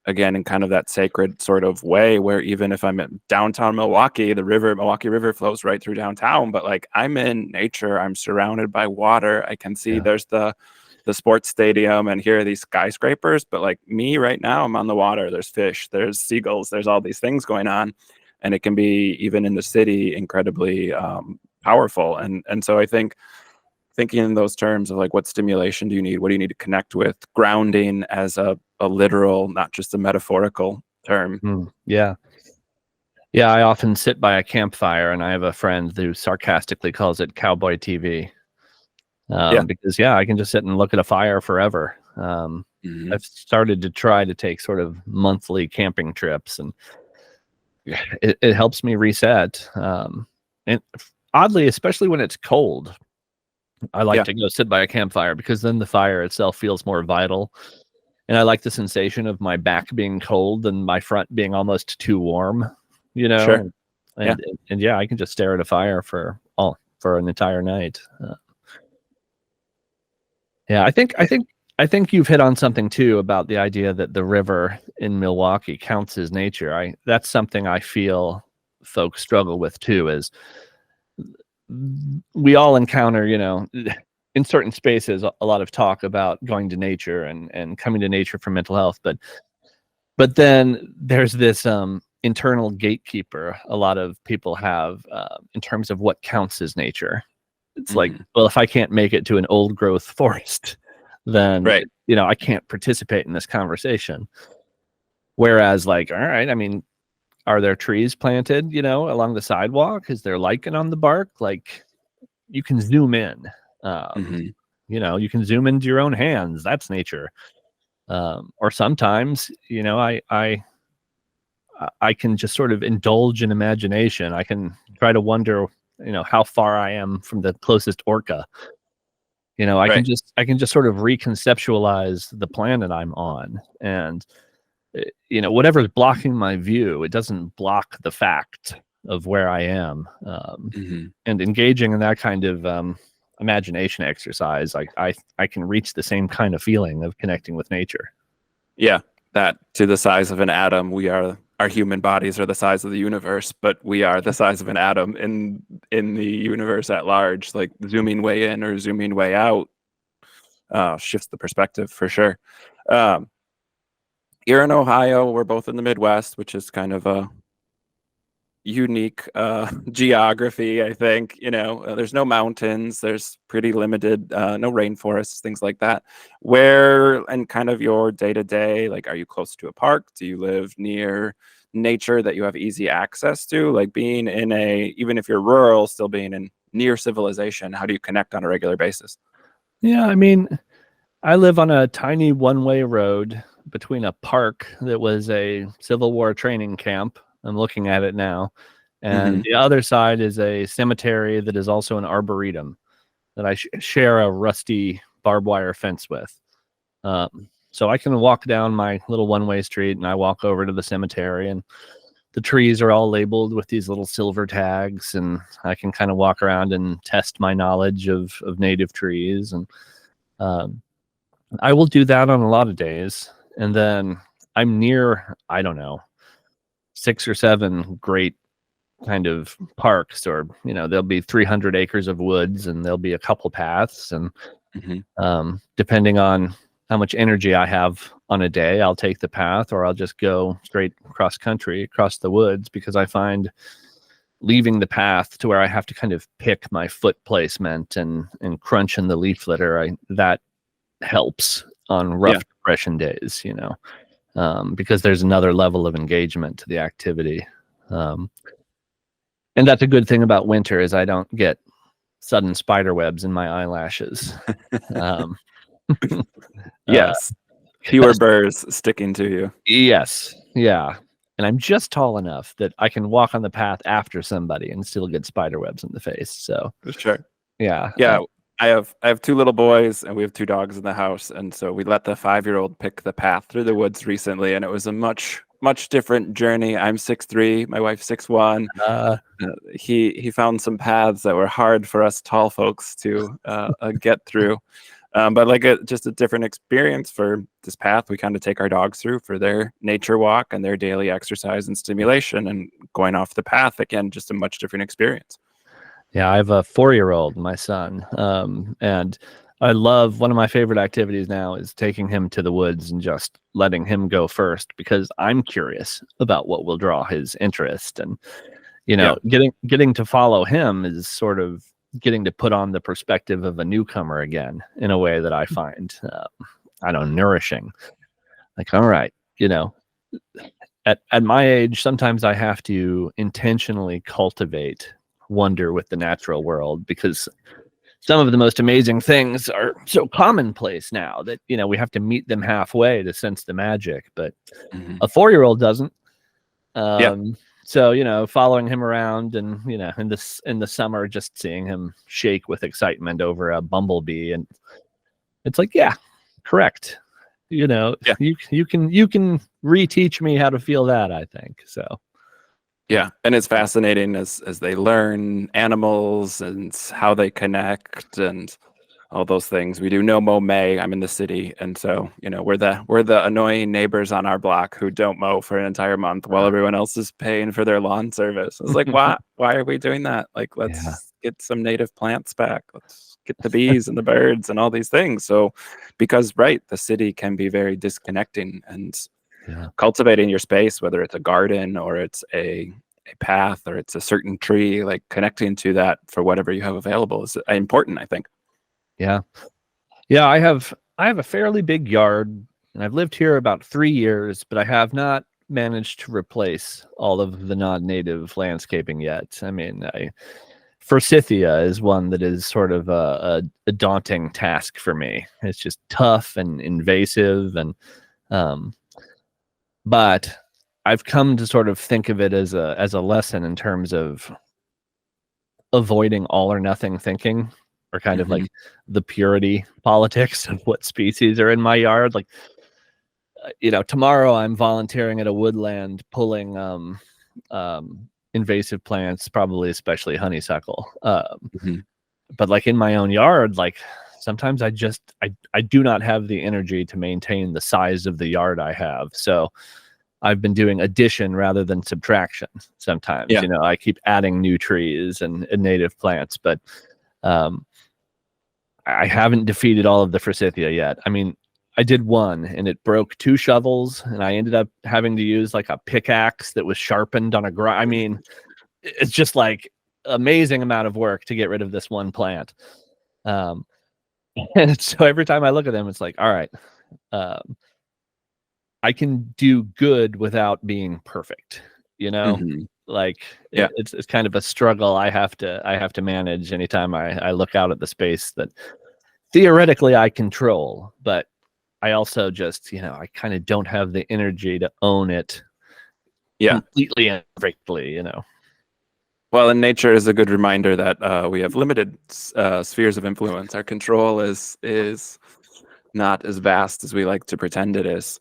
again, in kind of that sacred sort of way, where even if I'm in downtown Milwaukee, the Milwaukee River flows right through downtown, but like I'm in nature, I'm surrounded by water, I can see there's the sports stadium and here are these skyscrapers, but like me right now, I'm on the water, there's fish, there's seagulls, there's all these things going on, and it can be, even in the city, incredibly powerful. And so I think thinking in those terms of like, what stimulation do you need, what do you need to connect with, grounding as a literal, not just a metaphorical term. I often sit by a campfire, and I have a friend who sarcastically calls it cowboy TV. Because I can just sit and look at a fire forever. I've started to try to take sort of monthly camping trips, and it helps me reset. And oddly, especially when it's cold, I like to go sit by a campfire, because then the fire itself feels more vital. And I like the sensation of my back being cold and my front being almost too warm, you know? Sure. And I can just stare at a fire for an entire night. I think you've hit on something too, about the idea that the river in Milwaukee counts as nature. That's something I feel folks struggle with too, is we all encounter, you know, in certain spaces, a lot of talk about going to nature and coming to nature for mental health. But then there's this internal gatekeeper a lot of people have in terms of what counts as nature. It's like, well, if I can't make it to an old growth forest, then, you know, I can't participate in this conversation. Whereas, like, all right, I mean, are there trees planted, you know, along the sidewalk? Is there lichen on the bark? Like, you can zoom in. You know, you can zoom into your own hands. That's nature. Or sometimes, you know, I can just sort of indulge in imagination. I can try to wonder, you know, how far I am from the closest orca. You know, I can just sort of reconceptualize the planet I'm on, and you know, whatever's blocking my view, it doesn't block the fact of where I am. And engaging in that kind of imagination exercise, I can reach the same kind of feeling of connecting with nature. Yeah, that to the size of an atom, our human bodies are the size of the universe, but we are the size of an atom in the universe at large. Like zooming way in or zooming way out shifts the perspective for sure. Here in Ohio, we're both in the Midwest, which is kind of a unique geography, I think. You know, there's no mountains, there's pretty limited, no rainforests, things like that. Where, and kind of your day-to-day, like, are you close to a park? Do you live near nature that you have easy access to? Like being in even if you're rural, still being in near civilization, how do you connect on a regular basis? I mean, I live on a tiny one-way road between a park that was a Civil War training camp. I'm looking at it now. And the other side is a cemetery that is also an arboretum that I share a rusty barbed wire fence with. So I can walk down my little one-way street, and I walk over to the cemetery, and the trees are all labeled with these little silver tags, and I can kind of walk around and test my knowledge of native trees. And I will do that on a lot of days. And then I'm near, I don't know, 6 or 7 great kind of parks, or there'll be 300 acres of woods, and there'll be a couple paths, and depending on how much energy I have on a day, I'll take the path, or I'll just go straight cross country across the woods, because I find leaving the path to where I have to kind of pick my foot placement and crunch in the leaf litter, that helps on rough depression days, because there's another level of engagement to the activity. And that's a good thing about winter, is I don't get sudden spider webs in my eyelashes. Yes. Fewer burrs sticking to you. Yes. Yeah. And I'm just tall enough that I can walk on the path after somebody and still get spider webs in the face. So sure. Yeah. I have 2 little boys, and we have 2 dogs in the house, and so we let the 5-year-old pick the path through the woods recently, and it was a much different journey. I'm 6'3", my wife's 6'1". He found some paths that were hard for us tall folks to get through, but like just a different experience for this path we kind of take our dogs through for their nature walk and their daily exercise and stimulation, and going off the path again, just a much different experience. Yeah, I have a 4-year-old, my son, and I love, one of my favorite activities now is taking him to the woods and just letting him go first, because I'm curious about what will draw his interest. And, getting to follow him is sort of getting to put on the perspective of a newcomer again, in a way that I find, nourishing. Like, all right, at my age, sometimes I have to intentionally cultivate wonder with the natural world, because some of the most amazing things are so commonplace now that we have to meet them halfway to sense the magic. But a 4-year-old doesn't. So following him around, and in the summer, just seeing him shake with excitement over a bumblebee, and it's like, yeah, correct. You can reteach me how to feel that, I think so. Yeah, and it's fascinating as they learn animals and how they connect and all those things. We do no mow May. I'm in the city, and so we're the annoying neighbors on our block who don't mow for an entire month while everyone else is paying for their lawn service. It's like, why are we doing that? Like, let's get some native plants back. Let's get the bees and the birds and all these things. So, because the city can be very disconnecting, and cultivating your space, whether it's a garden or it's a path or it's a certain tree, like connecting to that for whatever you have available is important, I think. Yeah. I have a fairly big yard, and I've lived here about 3 years, but I have not managed to replace all of the non-native landscaping yet. I mean, forsythia is one that is sort of a daunting task for me. It's just tough and invasive, and but I've come to sort of think of it as a lesson in terms of avoiding all or nothing thinking, or kind of like the purity politics of what species are in my yard. Like, tomorrow I'm volunteering at a woodland pulling invasive plants, probably especially honeysuckle. But like in my own yard, like sometimes I do not have the energy to maintain the size of the yard I have. So I've been doing addition rather than subtraction sometimes. I keep adding new trees and native plants, but I haven't defeated all of the forsythia yet. I mean, I did one, and it broke 2 shovels, and I ended up having to use like a pickaxe that was sharpened on a grind. I mean, it's just like amazing amount of work to get rid of this one plant. And so every time I look at them, it's like, all right, I can do good without being perfect, like it's kind of a struggle I have to manage anytime I look out at the space that theoretically I control, but I also just, I kind of don't have the energy to own it completely and perfectly, Well, and nature is a good reminder that we have limited spheres of influence. Our control is not as vast as we like to pretend it is.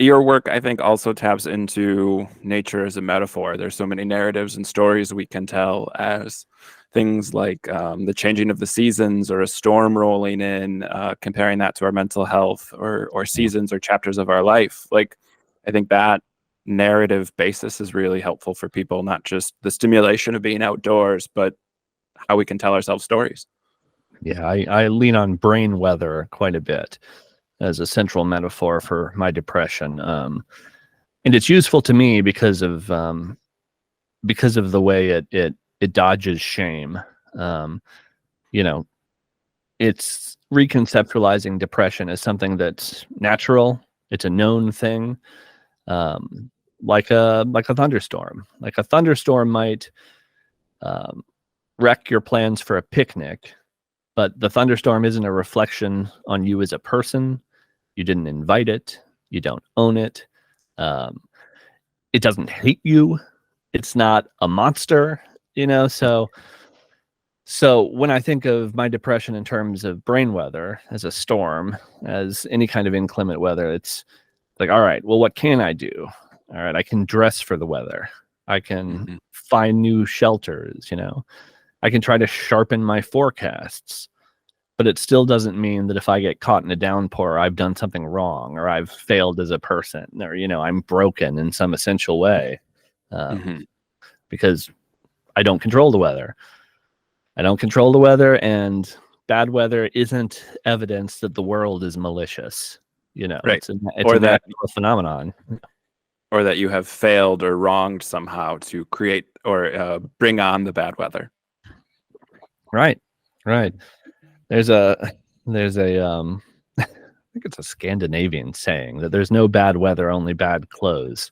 your work, I think, also taps into nature as a metaphor. There's so many narratives and stories we can tell as things like the changing of the seasons or a storm rolling in, comparing that to our mental health or seasons or chapters of our life. Like, I think that narrative basis is really helpful for people, not just the stimulation of being outdoors, but how we can tell ourselves stories. Yeah, I lean on brain weather quite a bit as a central metaphor for my depression. And it's useful to me because of the way it dodges shame. You know, it's reconceptualizing depression as something that's natural. It's a known thing, like a thunderstorm. Like a thunderstorm might wreck your plans for a picnic, but the thunderstorm isn't a reflection on you as a person. You didn't invite it. You don't own it. It doesn't hate you. It's not a monster, So when I think of my depression in terms of brain weather, as a storm, as any kind of inclement weather, it's like, all right, well, what can I do? All right, I can dress for the weather. I can find new shelters, I can try to sharpen my forecasts. But it still doesn't mean that if I get caught in a downpour, I've done something wrong, or I've failed as a person, or, I'm broken in some essential way, because I don't control the weather. I don't control the weather, and bad weather isn't evidence that the world is malicious. Right. It's a natural phenomenon. Or that you have failed or wronged somehow to create or bring on the bad weather. Right. There's a I think it's a Scandinavian saying that there's no bad weather, only bad clothes.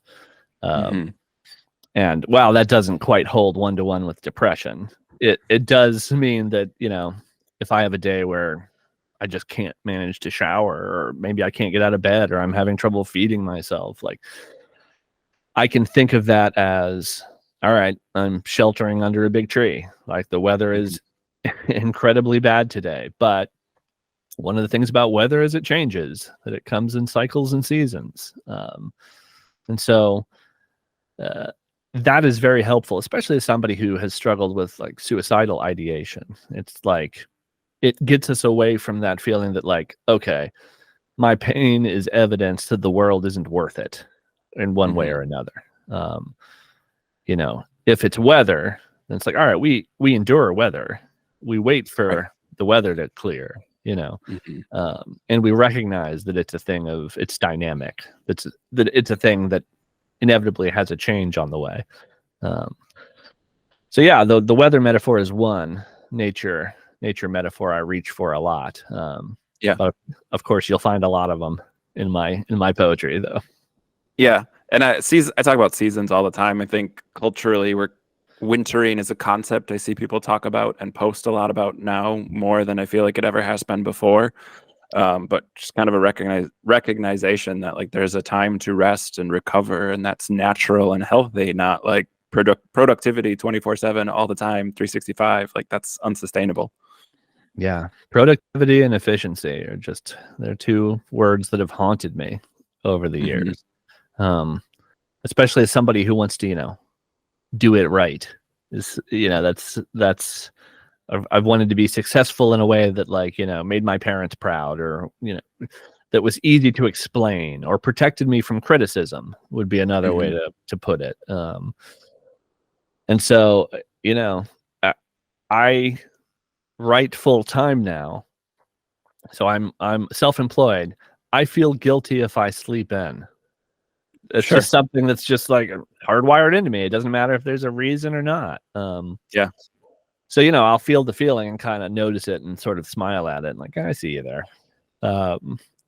And while that doesn't quite hold one-to-one with depression, it does mean that, if I have a day where I just can't manage to shower, or maybe I can't get out of bed, or I'm having trouble feeding myself, like, I can think of that as, all right, I'm sheltering under a big tree. Like, the weather is incredibly bad today, but one of the things about weather is it changes, that it comes in cycles and seasons. And so that is very helpful, especially as somebody who has struggled with like suicidal ideation. It's like, it gets us away from that feeling that, like, okay, my pain is evidence that the world isn't worth it in one way or another. If it's weather, then it's like, all right, we endure weather. We wait for the weather to clear, and we recognize that it's a thing of, it's dynamic. That it's a thing that inevitably has a change on the way. So yeah, the weather metaphor is one nature metaphor I reach for a lot. But of course you'll find a lot of them in my poetry, though. Yeah, and I talk about seasons all the time. I think culturally, wintering is a concept I see people talk about and post a lot about now, more than I feel like it ever has been before. But just kind of a recognition that, like, there's a time to rest and recover, and that's natural and healthy, not like productivity 24/7 all the time, 365. Like, that's unsustainable. Yeah, productivity and efficiency they're two words that have haunted me over the years. Especially as somebody who wants to, do it right. That's I've wanted to be successful in a way that, like, made my parents proud, or, that was easy to explain, or protected me from criticism, would be another way to put it. And so, I write full time now. So I'm self-employed. I feel guilty if I sleep in. It's just something that's just like hardwired into me. It doesn't matter if there's a reason or not. So, I'll feel the feeling and kind of notice it and sort of smile at it, and like, I see you there.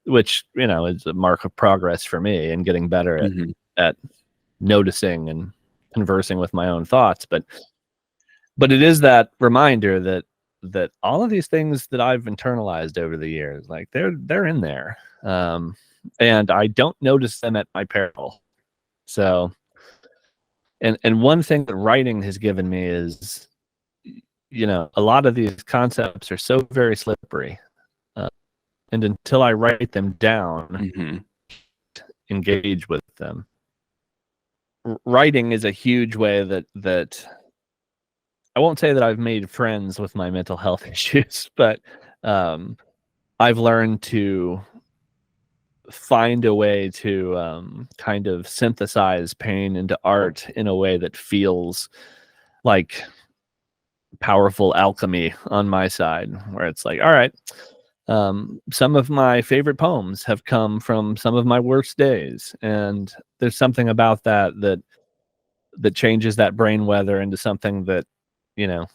Which, is a mark of progress for me, and getting better at noticing and conversing with my own thoughts. But it is that reminder that all of these things that I've internalized over the years, like, they're in there. And I don't notice them at my peril. So, and one thing that writing has given me is, a lot of these concepts are so very slippery. And until I write them down engage with them. Writing is a huge way that I won't say that I've made friends with my mental health issues, but I've learned to find a way to kind of synthesize pain into art in a way that feels like powerful alchemy on my side, where it's like, all right, some of my favorite poems have come from some of my worst days, and there's something about that changes that brain weather into something that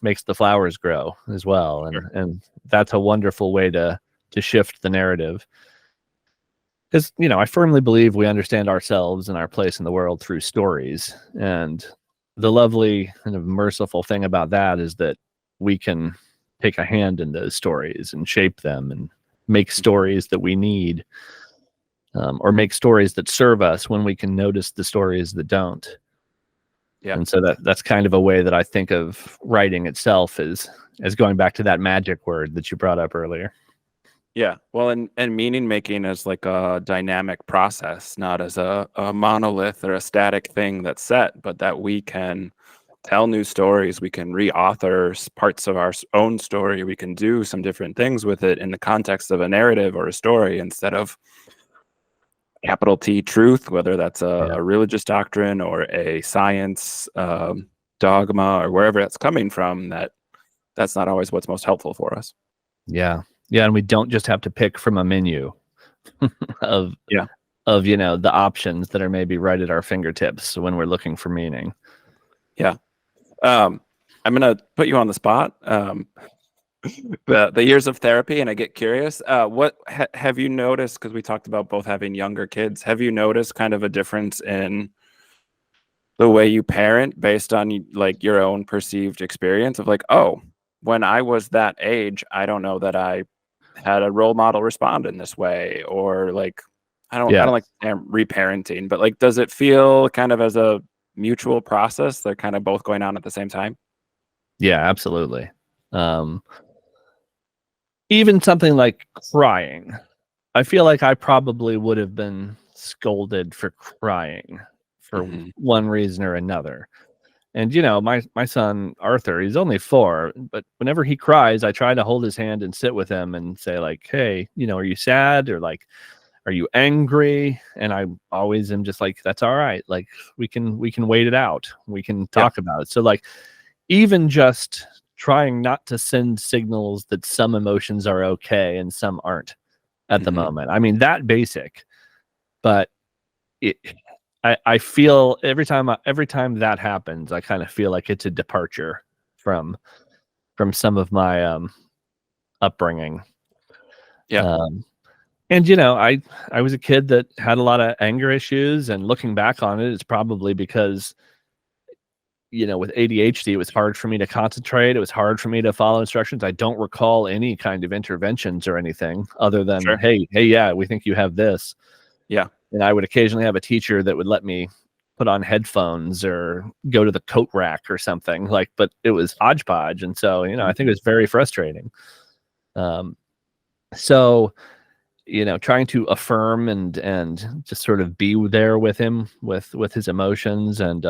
makes the flowers grow as well. And that's a wonderful way to shift the narrative, because I firmly believe we understand ourselves and our place in the world through stories. And the lovely kind of merciful thing about that is that we can take a hand in those stories and shape them and make stories that we need, or make stories that serve us when we can notice the stories that don't. Yeah. And so that's kind of a way that I think of writing itself as going back to that magic word that you brought up earlier. Yeah. Well, and meaning making is like a dynamic process, not as a monolith or a static thing that's set, but that we can tell new stories. We can re-author parts of our own story. We can do some different things with it in the context of a narrative or a story, instead of capital T truth, whether that's a religious doctrine or a science dogma, or wherever it's coming from. That's not always what's most helpful for us. Yeah. And we don't just have to pick from a menu of the options that are maybe right at our fingertips when we're looking for meaning. Yeah. I'm gonna put you on the spot. The years of therapy, and I get curious. What have you noticed? Because we talked about both having younger kids. Have you noticed kind of a difference in the way you parent based on like your own perceived experience of like, oh, when I was that age, I don't know that I had a role model respond in this way, or like, I don't like the term reparenting, but like, does it feel kind of as a mutual process? They're kind of both going on at the same time. Yeah, absolutely. Even something like crying, I feel like I probably would have been scolded for crying for one reason or another. And my son Arthur, he's only 4, but whenever he cries, I try to hold his hand and sit with him and say like, hey, are you sad, or like, are you angry? And I always am just like, that's all right. Like, we can wait it out. We can talk about it. So like, even just trying not to send signals that some emotions are okay and some aren't at the moment. I mean, that basic, but I feel every time that happens, I kind of feel like it's a departure from some of my upbringing. Yeah. And I was a kid that had a lot of anger issues, and looking back on it, it's probably because with ADHD, it was hard for me to concentrate. It was hard for me to follow instructions. I don't recall any kind of interventions or anything other than, hey, yeah, we think you have this. Yeah. And I would occasionally have a teacher that would let me put on headphones or go to the coat rack or something, like, but it was hodgepodge. And so, I think it was very frustrating. So, trying to affirm and just sort of be there with him, with his emotions. And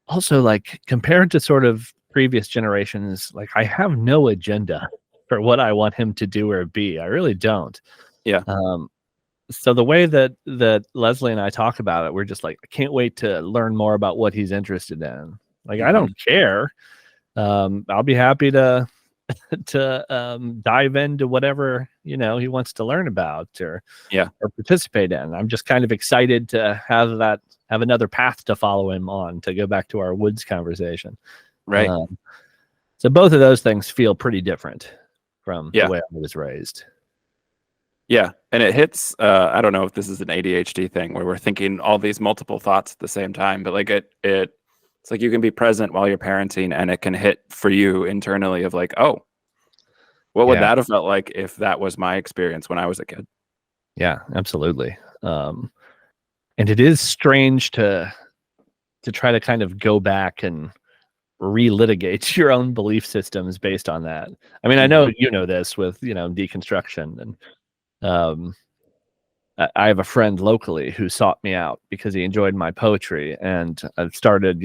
also, like, compared to sort of previous generations, like, I have no agenda for what I want him to do or be. I really don't. Yeah. So the way that Leslie and I talk about it, we're just like, I can't wait to learn more about what he's interested in. Like, I don't care. I'll be happy to dive into whatever he wants to learn about or participate in. I'm just kind of excited to have another path to follow him on, to go back to our woods conversation. Right. So both of those things feel pretty different from the way I was raised. Yeah. And it hits, I don't know if this is an ADHD thing where we're thinking all these multiple thoughts at the same time, but like it's like you can be present while you're parenting, and it can hit for you internally of like, oh, what would that have felt like if that was my experience when I was a kid? Yeah, absolutely. And it is strange to try to kind of go back and relitigate your own belief systems based on that. I mean, I know this with deconstruction, and I have a friend locally who sought me out because he enjoyed my poetry, and I've started,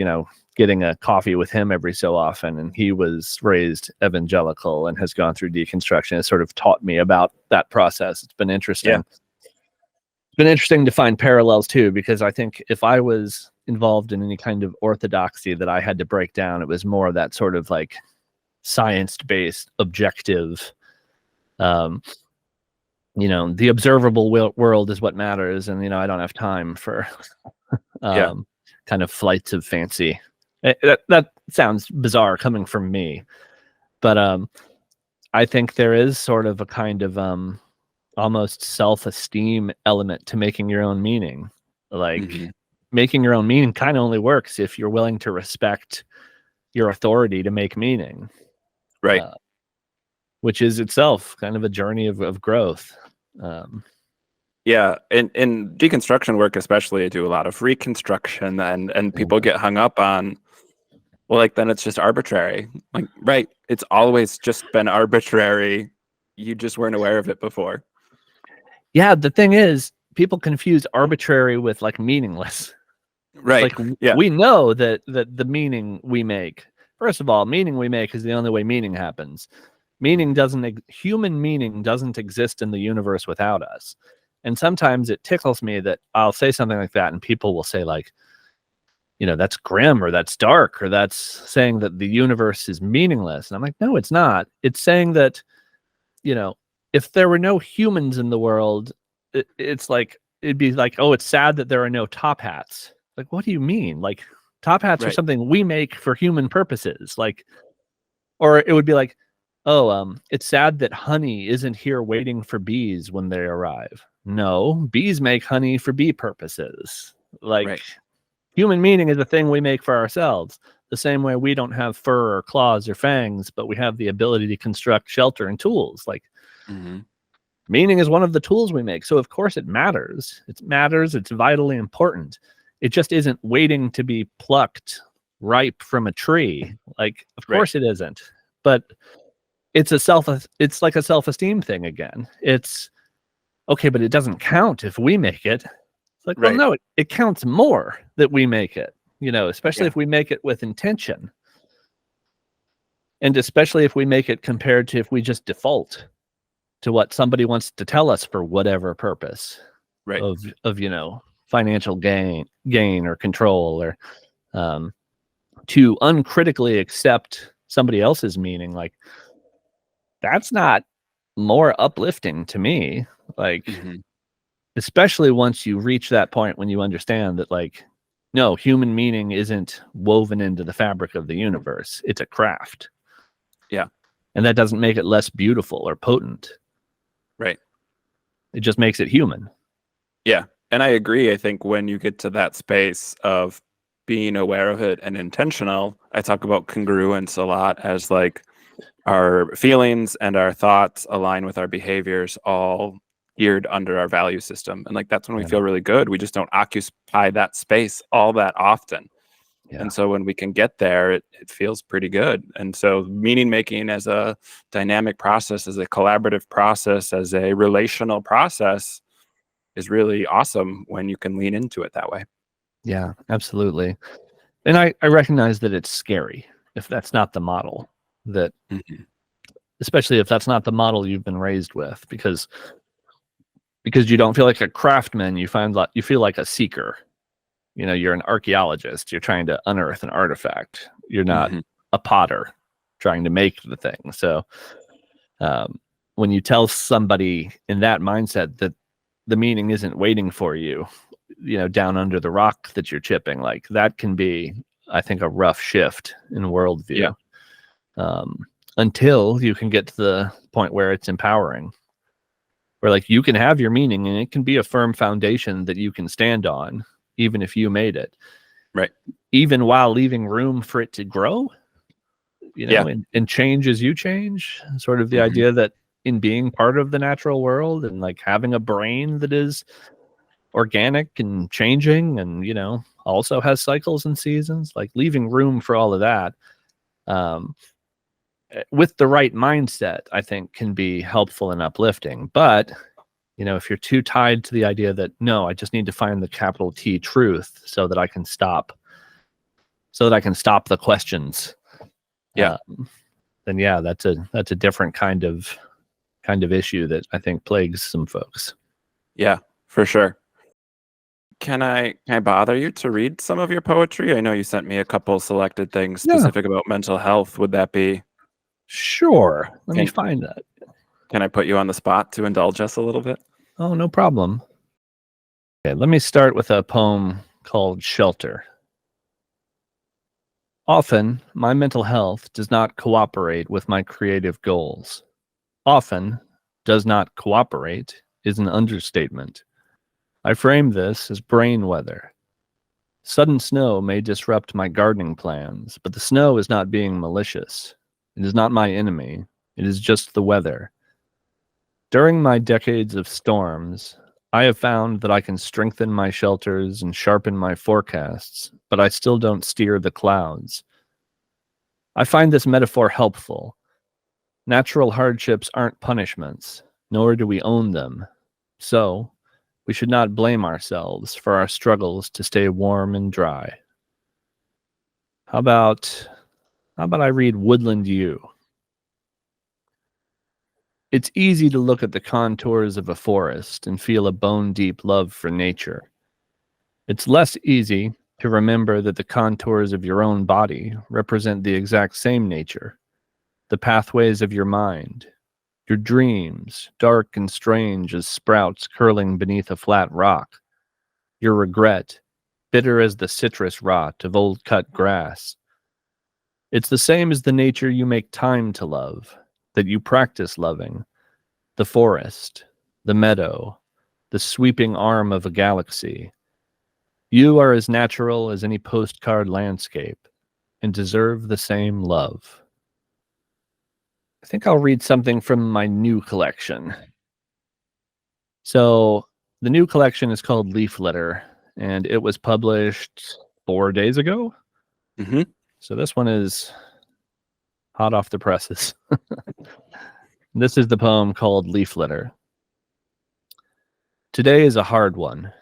getting a coffee with him every so often. And he was raised evangelical and has gone through deconstruction. It sort of taught me about that process. It's been interesting. Yeah. It's been interesting to find parallels too, because I think if I was involved in any kind of orthodoxy that I had to break down, it was more that sort of like science-based, objective, the observable world is what matters. And, I don't have time for kind of flights of fancy. That sounds bizarre coming from me, but I think there is sort of a kind of almost self-esteem element to making your own meaning. Like making your own meaning kind of only works if you're willing to respect your authority to make meaning. Right. Which is itself kind of a journey of growth. Yeah, in deconstruction work especially, I do a lot of reconstruction, and people get hung up on, well, like, then it's just arbitrary. Like, right, it's always just been arbitrary. You just weren't aware of it before. Yeah, the thing is, people confuse arbitrary with like meaningless. Right. Like, we know that the meaning we make, first of all, meaning we make is the only way meaning happens. Human meaning doesn't exist in the universe without us. And sometimes it tickles me that I'll say something like that and people will say like, that's grim, or that's dark, or that's saying that the universe is meaningless. And I'm like, no, it's not. It's saying that, if there were no humans in the world, it's like, it'd be like, oh, it's sad that there are no top hats. Like, what do you mean? Like, top hats are something we make for human purposes. Like, or it would be like, oh, it's sad that honey isn't here waiting for bees when they arrive. No, bees make honey for bee purposes. Like, human meaning is a thing we make for ourselves. The same way we don't have fur or claws or fangs, but we have the ability to construct shelter and tools. Like, meaning is one of the tools we make. So of course it matters. It matters. It's vitally important. It just isn't waiting to be plucked ripe from a tree. Like, of course it isn't. But it's like a self-esteem thing again. It's okay, but it doesn't count if we make it. It's like, well, no, it counts more that we make it, especially if we make it with intention. And especially if we make it compared to if we just default to what somebody wants to tell us for whatever purpose of financial gain or control, or to uncritically accept somebody else's meaning. Like, that's not more uplifting to me. Like, especially once you reach that point when you understand that, like, no, human meaning isn't woven into the fabric of the universe. It's a craft. Yeah. And that doesn't make it less beautiful or potent. Right. It just makes it human. Yeah. And I agree. I think when you get to that space of being aware of it and intentional, I talk about congruence a lot as like our feelings and our thoughts align with our behaviors, all geared under our value system. And like, that's when we feel really good. We just don't occupy that space all that often. Yeah. And so when we can get there, it feels pretty good. And so meaning making as a dynamic process, as a collaborative process, as a relational process is really awesome when you can lean into it that way. Yeah, absolutely. And I recognize that it's scary if that's not the model, that especially if that's not the model you've been raised with, because you don't feel like a craftsman, you feel like a seeker. You're an archaeologist. You're trying to unearth an artifact. You're not a potter trying to make the thing. So when you tell somebody in that mindset that the meaning isn't waiting for you, down under the rock that you're chipping, like, that can be, I think, a rough shift in worldview. Until you can get to the point where it's empowering, where like you can have your meaning and it can be a firm foundation that you can stand on, even if you made it, right? Even while leaving room for it to grow, and change as you change. Sort of the idea that in being part of the natural world and like having a brain that is organic and changing and, also has cycles and seasons, like leaving room for all of that, with the right mindset, I think can be helpful and uplifting. But If you're too tied to the idea that, no, I just need to find the capital T truth so that I can stop the questions. Yeah. Then yeah, that's a different kind of issue that I think plagues some folks. Yeah, for sure. Can I bother you to read some of your poetry? I know you sent me a couple selected things specific about mental health. Would that be? Sure. Let me Can, find that. can I put you on the spot to indulge us a little bit? Oh, no problem. Okay, let me start with a poem called Shelter. Often, my mental health does not cooperate with my creative goals. Often, does not cooperate is an understatement. I frame this as brain weather. Sudden snow may disrupt my gardening plans, but the snow is not being malicious. It is not my enemy. It is just the weather. During my decades of storms, I have found that I can strengthen my shelters and sharpen my forecasts, but I still don't steer the clouds. I find this metaphor helpful. Natural hardships aren't punishments, nor do we own them. So, we should not blame ourselves for our struggles to stay warm and dry. How about I read Woodland U? It's easy to look at the contours of a forest and feel a bone-deep love for nature. It's less easy to remember that the contours of your own body represent the exact same nature, the pathways of your mind, your dreams, dark and strange as sprouts curling beneath a flat rock, your regret, bitter as the citrus rot of old cut grass. It's the same as the nature you make time to love, that you practice loving, the forest, the meadow, the sweeping arm of a galaxy. You are as natural as any postcard landscape and deserve the same love. I think I'll read something from my new collection. So, the new collection is called Leaf Litter, and it was published 4 days ago. Mm-hmm. So, this one is hot off the presses. This is the poem called Leaf Litter. Today is a hard one.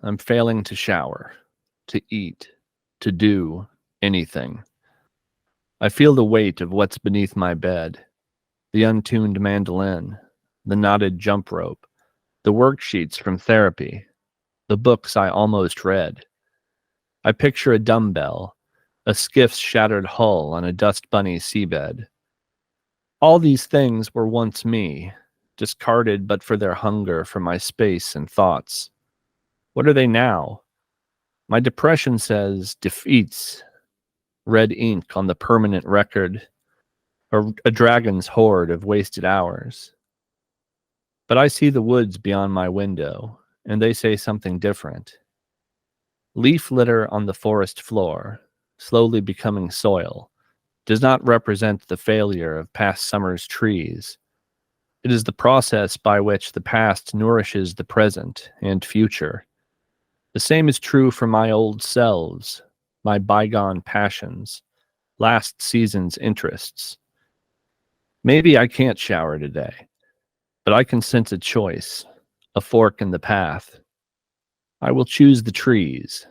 I'm failing to shower, to eat, to do anything. I feel the weight of what's beneath my bed, the untuned mandolin, the knotted jump rope, the worksheets from therapy, the books I almost read. I picture a dumbbell, a skiff's shattered hull on a dust bunny seabed. All these things were once me, discarded but for their hunger for my space and thoughts. What are they now? My depression says defeats, red ink on the permanent record, or a dragon's horde of wasted hours. But I see the woods beyond my window, and they say something different. Leaf litter on the forest floor, slowly becoming soil, does not represent the failure of past summer's trees. It is the process by which the past nourishes the present and future. The same is true for my old selves, my bygone passions, last season's interests. Maybe I can't shower today, but I can sense a choice, a fork in the path. I will choose the trees.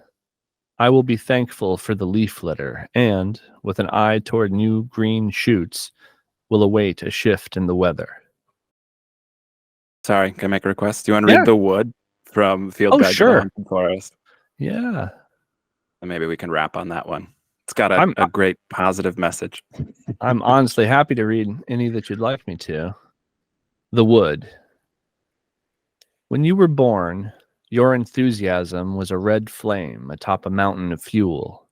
I will be thankful for the leaf litter and, with an eye toward new green shoots, will await a shift in the weather. Sorry, can I make a request? Do you want to Yeah. read The Wood from Field Oh, Guide to the sure. Haunted Forest? Yeah. And maybe we can wrap on that one. It's got a great positive message. I'm honestly happy to read any that you'd like me to. The Wood. When you were born, your enthusiasm was a red flame atop a mountain of fuel.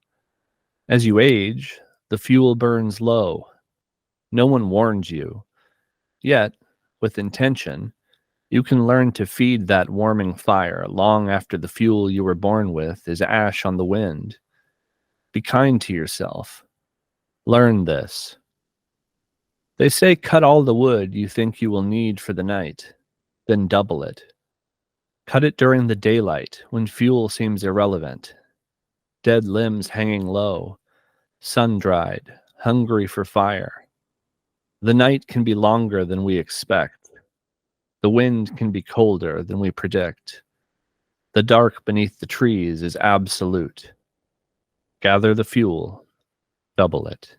As you age, the fuel burns low. No one warned you. Yet, with intention, you can learn to feed that warming fire long after the fuel you were born with is ash on the wind. Be kind to yourself. Learn this. They say cut all the wood you think you will need for the night, then double it. Cut it during the daylight when fuel seems irrelevant. Dead limbs hanging low, sun-dried, hungry for fire. The night can be longer than we expect. The wind can be colder than we predict. The dark beneath the trees is absolute. Gather the fuel, double it.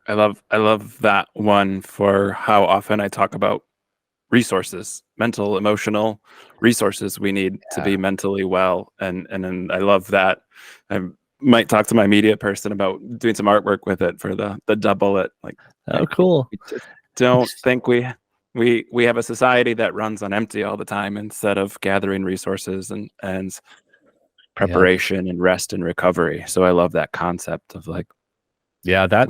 I love that one for how often I talk about resources, mental, emotional resources we need to be mentally well. And I love that. I might talk to my media person about doing some artwork with it for the double it. Like, cool. I just don't think we have a society that runs on empty all the time instead of gathering resources and preparation and rest and recovery. So I love that concept of like, that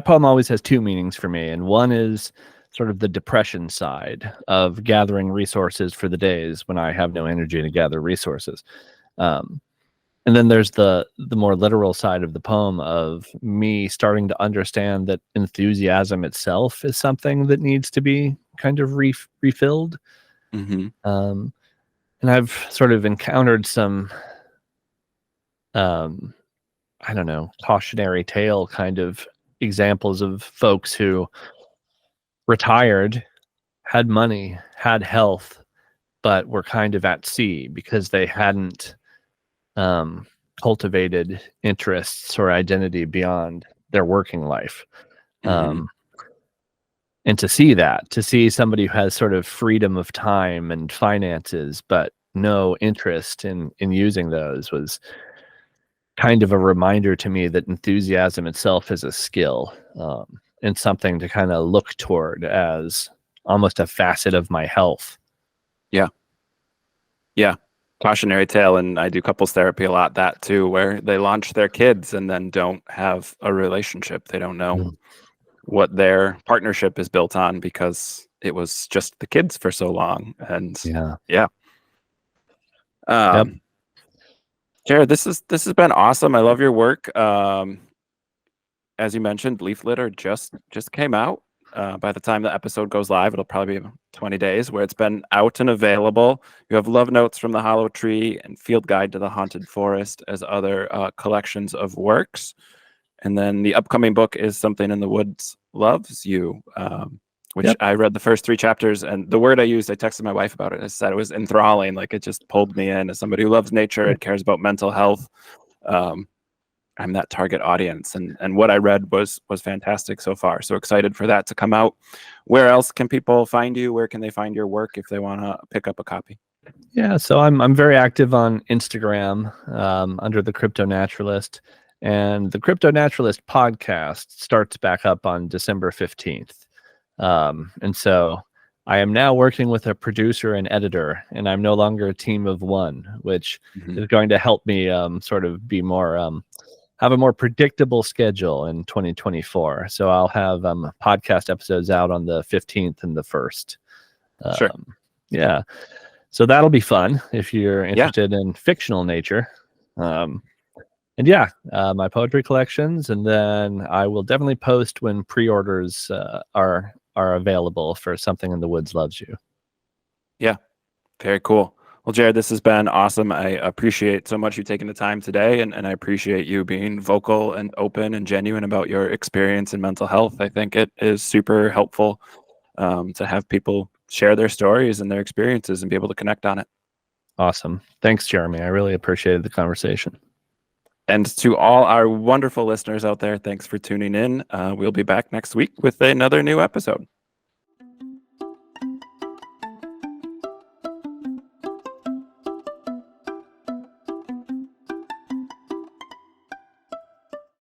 poem always has two meanings for me. And one is sort of the depression side of gathering resources for the days when I have no energy to gather resources. And then there's the more literal side of the poem of me starting to understand that enthusiasm itself is something that needs to be kind of refilled. Mm-hmm. And I've sort of encountered some, I don't know, cautionary tale kind of examples of folks who retired, had money, had health, but were kind of at sea because they hadn't cultivated interests or identity beyond their working life. Mm-hmm. And to see somebody who has sort of freedom of time and finances, but no interest in using those, was kind of a reminder to me that enthusiasm itself is a skill, and something to kind of look toward as almost a facet of my health. Yeah. Cautionary tale. And I do couples therapy a lot, that too, where they launch their kids and then don't have a relationship. They don't know what their partnership is built on because it was just the kids for so long. And Jarod, this has been awesome. I love your work. As you mentioned, Leaf Litter just came out. By the time the episode goes live, it'll probably be 20 days where it's been out and available. You have Love Notes from the Hollow Tree and Field Guide to the Haunted Forest as other collections of works. And then the upcoming book is Something in the Woods Loves You, which I read the first 3 chapters. And the word I used, I texted my wife about it. I said it was enthralling. Like, it just pulled me in as somebody who loves nature and cares about mental health. I'm that target audience, and what I read was fantastic so far. So excited for that to come out. Where else can people find you? Where can they find your work if they want to pick up a copy? Yeah, so I'm very active on Instagram under the Crypto Naturalist, and the Crypto Naturalist podcast starts back up on December 15th. And so I am now working with a producer and editor, and I'm no longer a team of one, which is going to help me sort of be more have a more predictable schedule in 2024. So I'll have podcast episodes out on the 15th and the 1st. Sure. Yeah. So that'll be fun if you're interested in fictional nature. And my poetry collections. And then I will definitely post when pre-orders are available for Something in the Woods Loves You. Yeah. Very cool. Well, Jarod, this has been awesome. I appreciate so much you taking the time today, and I appreciate you being vocal and open and genuine about your experience in mental health. I think it is super helpful to have people share their stories and their experiences and be able to connect on it. Awesome. Thanks, Jeremy. I really appreciated the conversation. And to all our wonderful listeners out there, thanks for tuning in. We'll be back next week with another new episode.